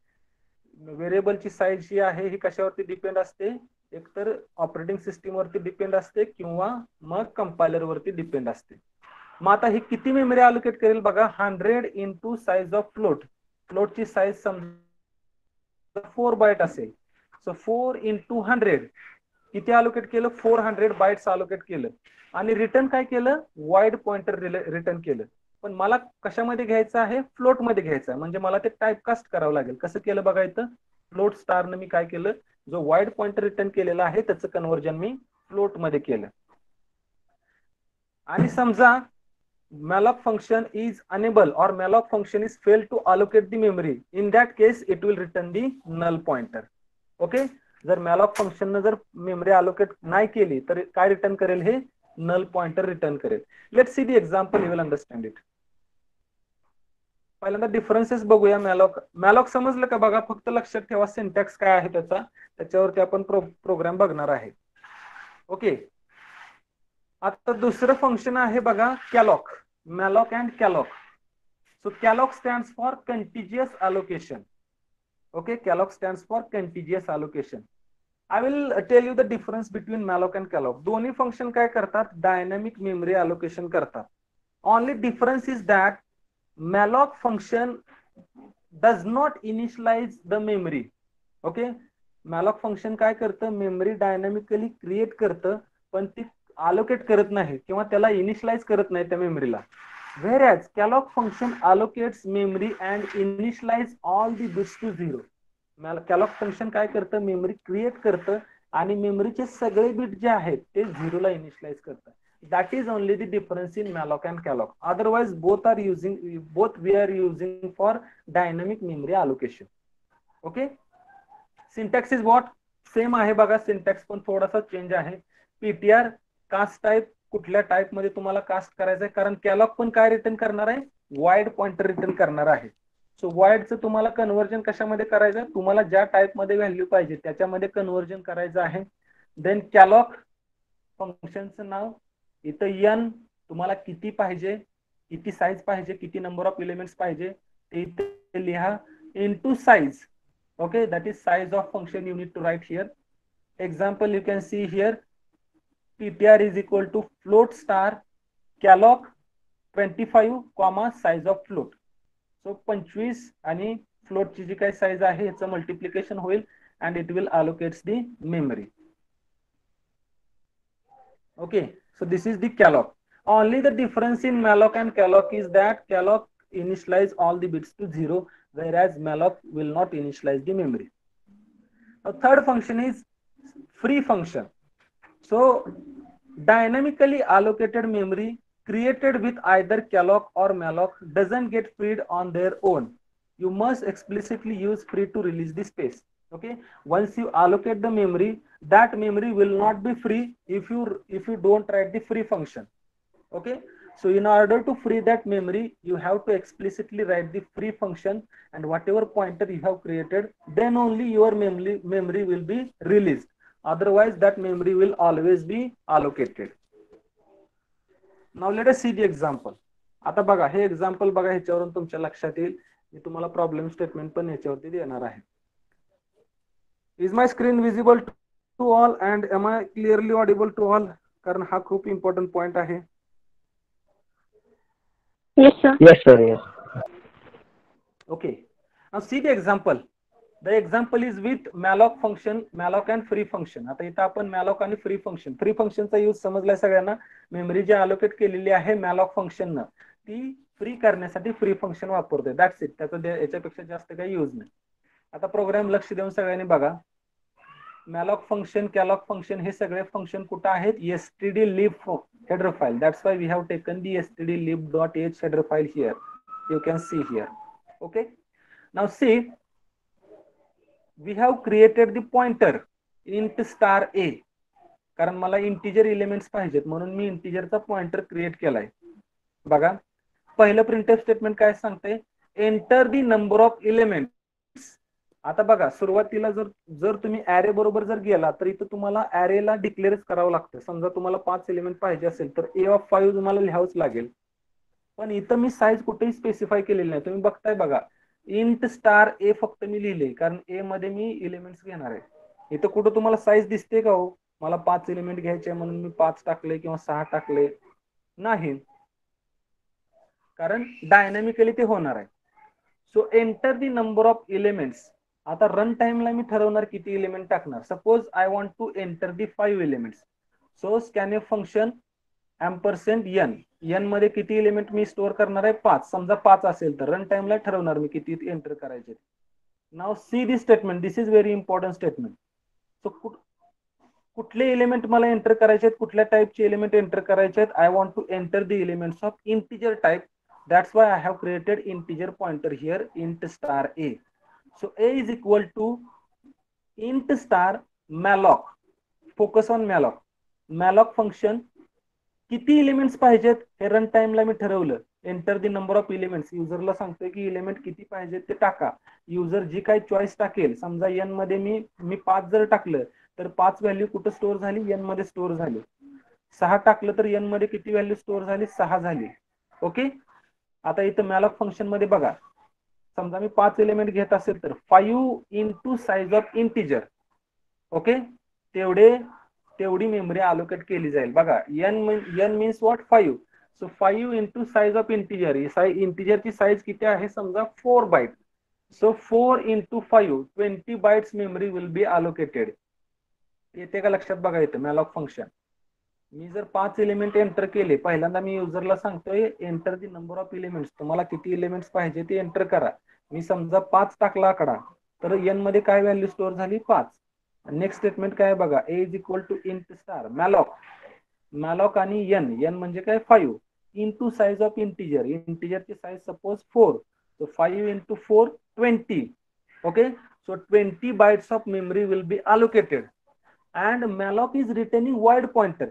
व्हेरिएबलची साईज जी आहे ही कशावरती डिपेंड असते, एकतर ऑपरेटिंग सिस्टीम वरती डिपेंड असते किंवा मग कंपायलर वरती डिपेंड असते. मग आता ही किती मेमरी अलोकेट करेल बघा, 100 इंटू साईज ऑफ फ्लोटची साईज समजा 4 बाईट असेल. सो 4 इंटू 100 किती अलोकेट केलं, 400 बाईट्स अलोकेट केलं. आणि रिटर्न काय केलं, वाईड पॉइंटर रिटर्न केलं. पण मला कशामध्ये घ्यायचं आहे, फ्लोट मध्ये घ्यायचं आहे, म्हणजे मला ते टाइपकास्ट करावं लागेल. कसं केलं बघा, इथं फ्लोट स्टारनं मी काय केलं, जो वाईड पॉइंटर रिटर्न केलेला आहे त्याचं कन्व्हर्जन मी फ्लोट मध्ये केलं. आणि समजा malloc function is unable or malloc function is failed to allocate the memory, in that case it will return the null pointer. Okay, जर malloc function ने जर मेमरी अलोकेट नाही केली तर काय रिटर्न करेल, हे null pointer रिटर्न करेल. Let's see the example, you will understand it. पहिल्यांदा डिफरन्सेस बघूया. मॅलॉक समजलं का बघा, फक्त लक्षात ठेवा सिंटॅक्स काय आहे त्याच्यावरती आपण प्रोग्राम बघणार आहे. ओके, आता दुसरं फंक्शन आहे बघा calloc, malloc and calloc. So calloc stands for contiguous allocation. Okay, calloc stands for contiguous allocation. I will tell you the difference between malloc and calloc. दोन्ही फंक्शन काय करतात, डायनामिक मेमरी अलोकेशन करतात. Only difference is that malloc function does not initialize the memory. ओके, malloc function काय करतं, memory dynamically create करतं पण ती अलोकेट करत नाही किंवा त्याला इनिशियलाइज करत नाही त्या मेमरीला. whereas calloc function allocates memory and initialize all the bits to 0. calloc function काय करतं, मेमरी क्रिएट करतं आणि मेमरीचे सगळे बिट जे आहेत ते 0 ला इनिशियलाइज करतं. That is only the difference in malloc and calloc. Otherwise, both we are using for dynamic memory allocation. Okay. Syntax is what? Same आहे बघा, syntax पण थोडासा चेंज आहे. PTR कास्ट टाइप, कुठल्या टाइप मध्ये तुम्हाला कास्ट करायचं आहे, कारण calloc पण काय रिटर्न करणार आहे, वाईड पॉइंटर रिटर्न करणार आहे. सो वाईडचं तुम्हाला कन्व्हर्जन कशामध्ये करायचं, तुम्हाला ज्या टाइप मध्ये व्हॅल्यू पाहिजे त्याच्यामध्ये कन्व्हर्जन करायचं आहे. देन calloc फंक्शनचं नाव, इथं n तुम्हाला किती पाहिजे, किती साईज पाहिजे, किती नंबर ऑफ एलिमेंट्स पाहिजे ते इथे लिहा, into size. Okay, that is size of function you need to write here. Example you can see here, ptr is equal to float star calloc 25 comma size of float. सो 25 आणि फ्लोटची जी काही size आहे याचं multiplication होईल and it will allocates the memory. Okay, so this is the calloc. Only the difference in malloc and calloc is that calloc initialize all the bits to 0, whereas malloc will not initialize the memory. The third function is free function. So dynamically allocated memory created with either calloc or malloc doesn't get freed on their own. You must explicitly use free to release the space. Okay, once you allocate the memory, that memory will not be free if you don't write the free function. Okay, so in order to free that memory, you have to explicitly write the free function, and whatever pointer you have created, then only your memory will be released. Otherwise that memory will always be allocated. Now let us see the example. आता बघा, हे example बघा, ह्याच्यावरून तुमच्या लक्षात येईल. मी तुम्हाला problem statement पण ह्याच्यावरती देणार आहे. Is my screen visible to all and am I clearly audible to all? कारण हा खूप इम्पॉर्टंट पॉइंट आहे. Yes, sir. Yes, sir. Yes. Okay. Now see the example. The example is with malloc function, malloc and free function. आता इथं आपण malloc आणि free फंक्शनचा use समजलाय सगळ्यांना. मेमरी जी अलोकेट केलेली आहे malloc फंक्शननं ती फ्री करण्यासाठी फ्री फंक्शन वापरतोय. That's it. त्याचा याच्यापेक्षा जास्त काही यूज नाही. आता प्रोग्राम लक्ष देऊन सगळ्यांनी बघा. malloc फंक्शन, calloc फंक्शन हे सगळे फंक्शन कुठे आहेत, stdlib header file. That's why we have taken the stdlib.h header file here. You can see here. Okay, now see, we have created the pointer int star a. कारण मला integer elements पाहिजेत म्हणून मी इंटिजरचा pointer create केलाय. बघा, पहिलं printf statement काय सांगते, enter the number of elements आता बघा सुरुवातीला जर जर तुम्ही ऍरे बरोबर जर गेला तर इथं तुम्हाला ऍरेला डिक्लेअरच करावं लागतं. समजा तुम्हाला 5 एलिमेंट पाहिजे असेल तर A(5) तुम्हाला लिहावंच लागेल. पण इथं मी साईज कुठेही स्पेसिफाय केलेली नाही. तुम्ही बघताय बघा इंट स्टार ए फक्त मी लिहिले कारण ए मध्ये मी एलिमेंट्स घेणार आहे. इथं कुठं तुम्हाला साईज दिसते का हो? मला 5 एलिमेंट घ्यायचे म्हणून मी 5 टाकले किंवा 6 टाकले नाही, कारण डायनॅमिकली ते होणार आहे. So enter the number of elements. आता रन टाइमला मी ठरवणार किती एलिमेंट टाकणार. Suppose I want to enter the 5 elements. So scanf function %n. n मध्ये किती एलिमेंट मी स्टोअर करणार आहे? 5. समजा 5 असेल तर रन टाइमला ठरवणार मी किती एंटर करायचे. नाव see this statement. This is very important statement. So कुठले एलिमेंट मला एंटर करायचे आहेत, कुठल्या टाइपचे एलिमेंट एंटर करायचे आहेत? I want to enter the elements of integer type. That's why I have created integer pointer here, int star a. So a is equal to int star malloc. Focus on malloc. Malloc function किती elements पाहिजेत हे run टाइमला मी ठरवलं. Enter the number of elements. युजरला सांगतोय की element किती पाहिजेत ते टाका. युजर जी काही चॉईस टाकेल, समजा n मध्ये मी 5 जर टाकलं तर 5 व्हॅल्यू कुठं स्टोअर झाली? n मध्ये स्टोअर झाली. 6 टाकलं तर n मध्ये किती व्हॅल्यू स्टोअर झाली? 6 झाली. ओके. आता इथं मॅलॉक फंक्शन मध्ये बघा, समजा मी 5 एलिमेंट घेत असेल तर 5 into size of integer. Okay. तेवढी मेमरी अलोकेट केली जाईल. बघा n means what? 5. So 5 into size of integer. इंटिजरची साईज किती आहे? समजा 4 byte. So 4 into 5 20 bytes memory will be allocated. येते का लक्षात? बघा इथं मॅलॉक फंक्शन. मी जर 5 एलिमेंट एंटर केले, पहिल्यांदा मी युजरला सांगतोय enter the number of elements. तुम्हाला किती एलिमेंट्स पाहिजे ते एंटर करा. मी समजा 5 टाकला आकडा तर n मध्ये काय व्हॅल्यू स्टोअर झाली? 5. नेक्स्ट स्टेटमेंट काय बघा, a is equal to int star malloc. Malloc आणि n म्हणजे काय? 5 इंटू साईज ऑफ इंटिजर. इंटिजरची size suppose 4. So 5 into 4 20. Okay. So 20 bytes of memory will be allocated and malloc is returning void pointer.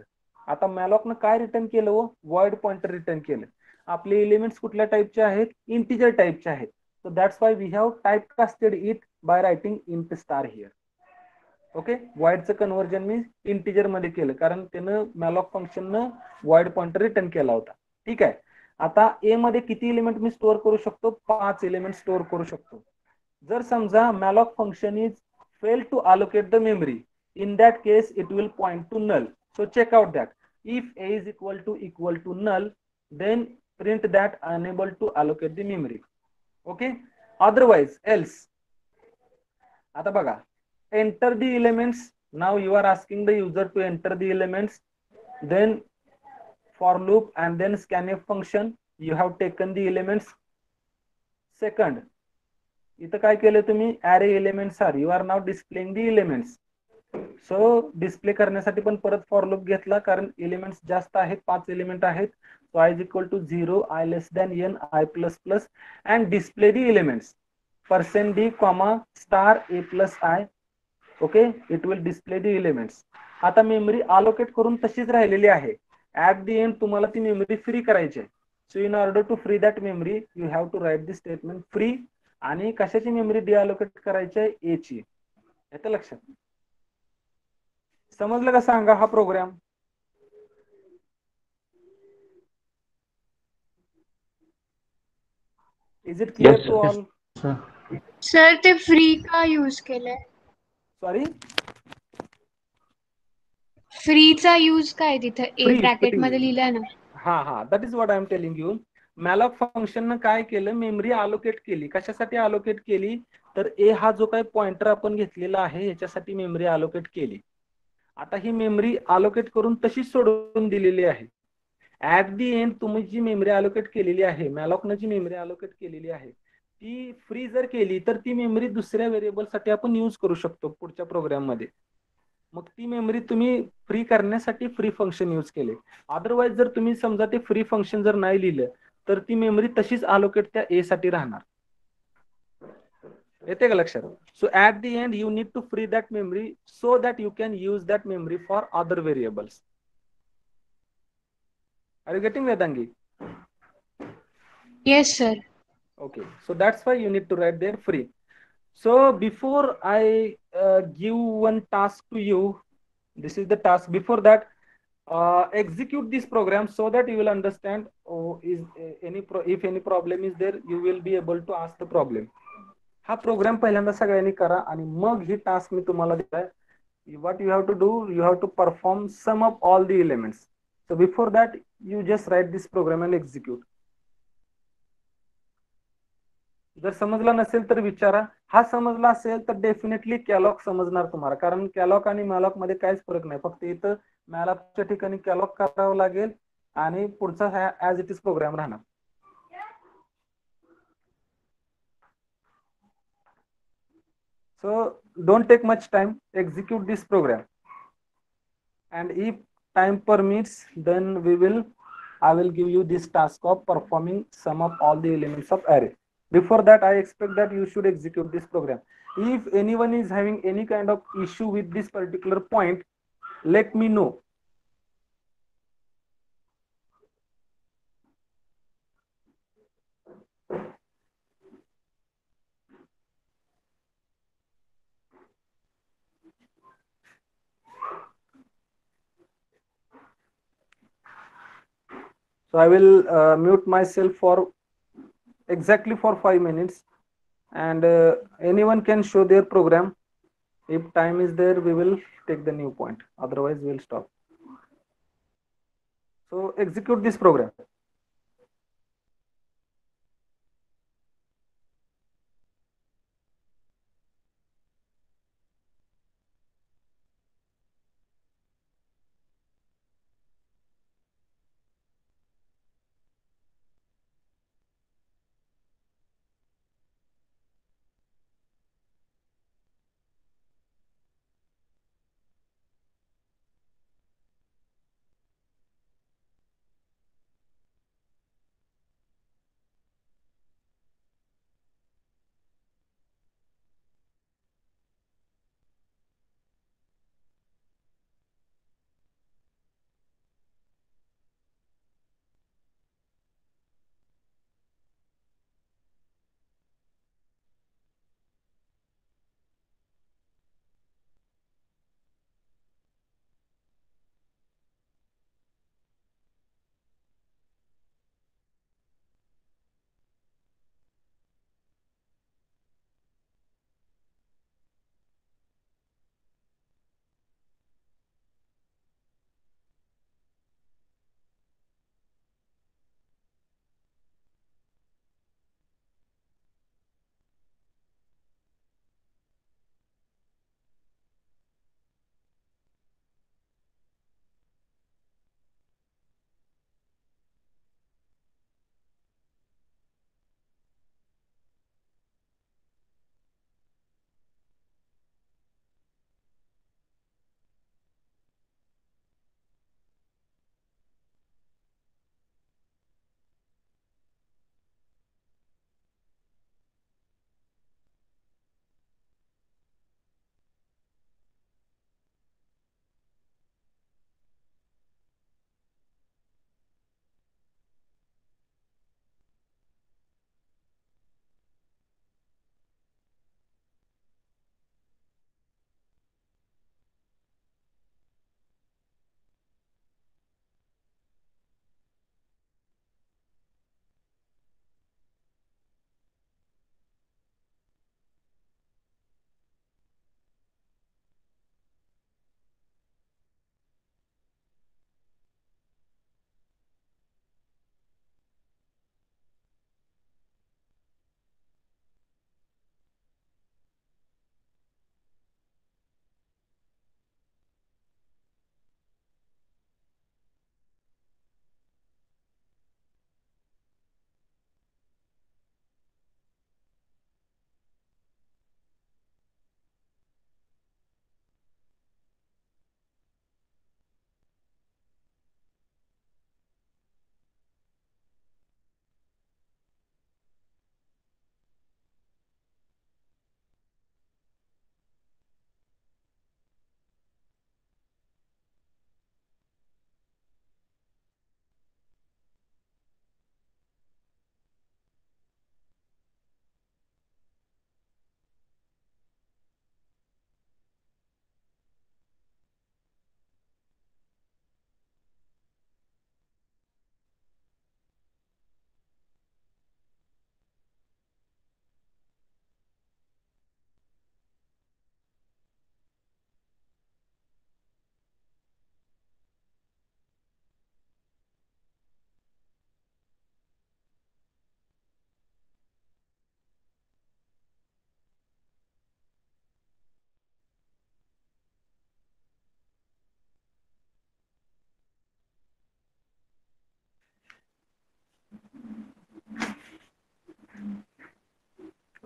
आता मॅलॉकनं काय return केलं? Void pointer return केलं. आपले एलिमेंट्स कुठल्या टाइपचे आहेत? इंटिजर टाइपचे आहेत. So that's why we have type casted it by writing int star here. Okay. वॉइडचं कन्व्हर्जन मी इंटिजर मध्ये केलं कारण त्यानं मॅलॉक फंक्शननं वॉइड पॉइंटर रिटर्न केला होता. ठीक आहे. आता ए मध्ये किती एलिमेंट मी स्टोअर करू शकतो? 5 एलिमेंट स्टोअर करू शकतो. जर समजा malloc function is fail to allocate the memory, in that case it will point to null. So check out that if a is equal to null, then print that unable to allocate the memory. Okay. Otherwise else. आता बघा enter the elements. Now you are asking the user to enter the elements, then for loop and then scanf function. You have taken the elements. Second, इथं काय केलं तुम्ही? array elements are, you are now displaying the elements. So display करण्यासाठी पण परत for loop घेतला कारण elements जास्त आहेत, 5 एलिमेंट आहेत. So i is equal to 0, i less than n, i plus plus and display the elements. %d, star a plus i. Okay. It will display the elements. आता memory allocate करून तशीच राहिलेली आहे. At the and तुम्हाला ती memory free करायची आहे. So in order to free that memory you have to write this statement free. आणि कशाची मेमरी डिअलोकेट करायची आहे? ए ची. येतं लक्षात? समजलं का सांगा हा program? Is it clear to all? Sir ते फ्री का यूज केलंय? सॉरी, फ्रीचा यूज काय तिथं? ए Free, ब्रॅकेट free. मध्ये लिहिलंय ना. हा that is what I am telling you. Malloc फंक्शननं काय केलं? मेमरी अलोकेट केली. कशासाठी अलोकेट केली? तर ए हा जो काही पॉइंटर आपण घेतलेला आहे याच्यासाठी मेमरी अलोकेट केली. आता ही मेमरी अलोकेट करून तशीच सोडून दिलेली आहे. ऍट दी एंड तुम्ही जी मेमरी अलोकेट केलेली आहे, मॅलॉकनं जी मेमरी अलोकेट केलेली आहे ती फ्री जर केली तर ती मेमरी दुसऱ्या व्हेरिएबलसाठी आपण यूज करू शकतो पुढच्या प्रोग्राम मध्ये. मग ती मेमरी तुम्ही फ्री करण्यासाठी फ्री फंक्शन यूज केले. अदरवाइज जर तुम्ही समजा ते फ्री फंक्शन जर नाही लिहिलं तर ती मेमरी तशीच अलोकेट त्या ए साठी राहणार. येते का लक्षात? So at the end you need to free that memory so that you can use that memory for other variables. Are you getting Vedangi? Yes sir. Okay, so that's why you need to write there free. So before I give one task to you, this is the task. Before that, execute this program so that you will understand. Oh, is if any problem is there, you will be able to ask the problem. हा programme पहिल्यांदा सगळ्यांनी करा आणि मग ही task मी तुम्हाला दिलाय. What you have to do, you have to perform sum of all the elements. So before that, you just write this program and execute. जर समजला नसेल तर विचारा. हा समजला असेल तर डेफिनेटली कॅलॉग समजणार तुम्हाला, कारण कॅलॉग आणि मॅलॉक मध्ये काहीच फरक नाही. फक्त इथं मॅलॉकच्या ठिकाणी कॅलॉग करावं लागेल आणि पुढचा ऍज इट इज प्रोग्राम राहणार. So don't take much time, execute this program, and if time permits, then I will give you this task of performing sum of all the elements of array. Before that, I expect that you should execute this program. If anyone is having any kind of issue with this particular point, let me know. So I will mute myself for exactly for 5 minutes, and anyone can show their program. If time is there, we will take the new point. Otherwise, we will stop. So execute this program.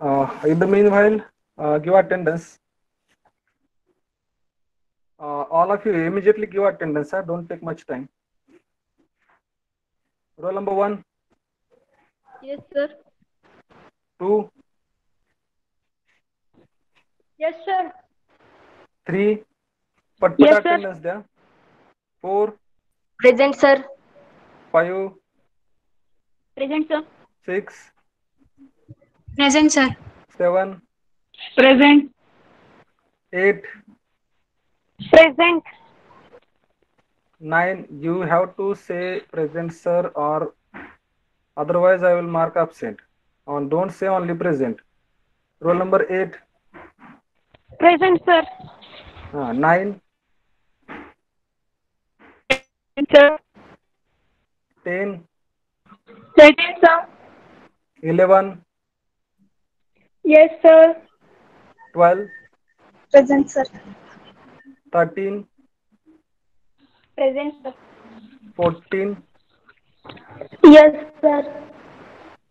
In the meanwhile, give attendance. All of you immediately give attendance. Don't take much time. Roll number 1. Yes, sir. 2, Yes, sir. 3. Put Yes, sir. attendance there. 4, Present, sir. 5, Present, sir. 6, Present, sir. 7, Present. 8, Present. 9. You have to say present, sir, or otherwise I will mark absent. And don't say only present. Roll number 8. Present, sir. 9, Sir. 10, Present, sir. 11, Yes, sir. 12, Present, sir. 13, Present, sir. 14, Yes, sir.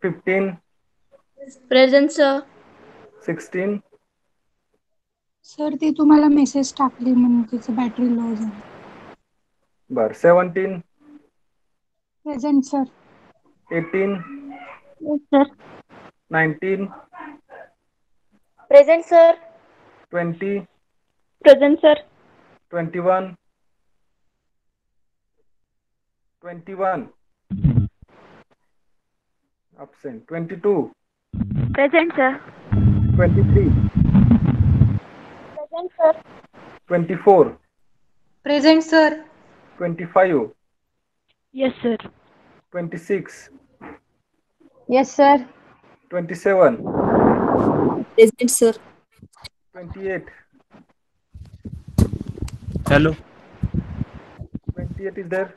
15, Present, sir. 16, sir ती तुम्हाला message टाकली म्हणून तिचं battery low झाली. 17, present sir. 18, Yes, sir. 19, Present, sir. 20, Present, sir. 21, 21, absent. 22, Present, sir. 23, Present, sir. 24, Present, sir. 25, Yes, sir. 26, Yes, sir. 27, Present, sir. 28, Hello. 28 is there.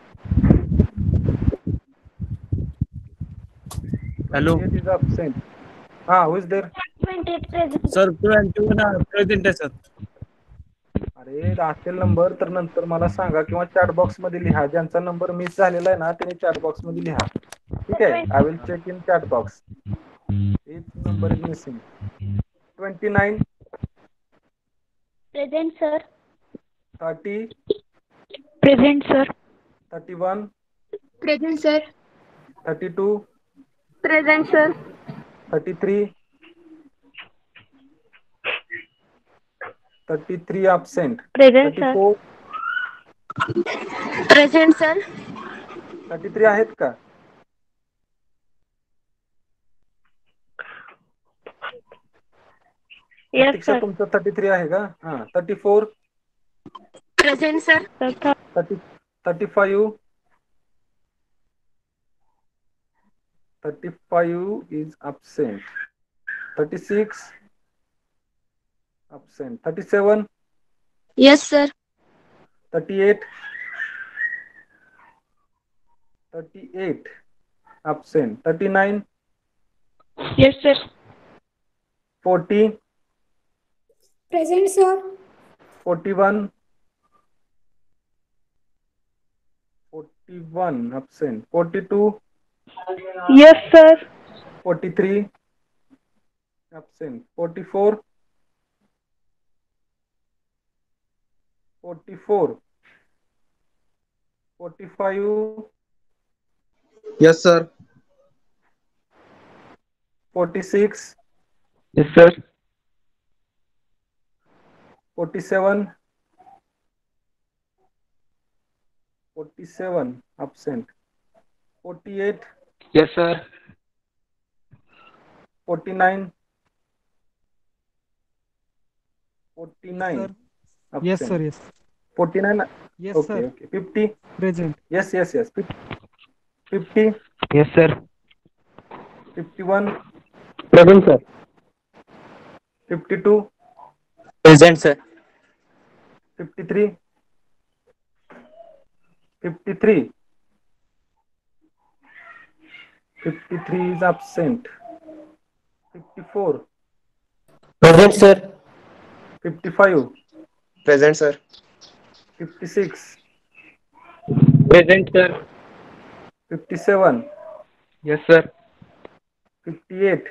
Hello. 28 is absent. Who is there? 28 present. Sir, 21 present आहे sir. अरे असेल number तर नंतर मला सांगा किंवा chat box मध्ये लिहा. ज्यांचा नंबर मिस झालेला आहे ना त्यांनी चॅट बॉक्स मध्ये लिहा. ठीक आहे. I will check in chat box if number is missing. 29, Present, sir. 30, Present, sir. 31, Present, sir. 32, Present, sir. 33, 33 absent. Present, sir. 34, Present, sir. 33 आहेत का? Yes, प्रतीक्षा sir. तुमचं 33 आहे का? 34, Present, sir. 30, 35, 35 is absent. 36 absent. 37, Yes, sir. 38, 38 absent. 39, Yes, sir. 40, Present, sir. 41, 41 absent. 42, Yes, sir. 43 absent. 44, 44, 45, Yes, sir. 46, Yes, sir. 47, 47 absent. 48, Yes, sir. 49, 49 Sir. absent. Yes, sir. Yes. 49. Yes, Okay, sir. okay. 50. Present. Yes. 50, Yes, sir. 51, Present, sir. 52, Present, sir. 53, 53, 53 is absent. 54, Present, sir. 55, Present, sir. 56, Present, sir. 57, Yes, sir. 58,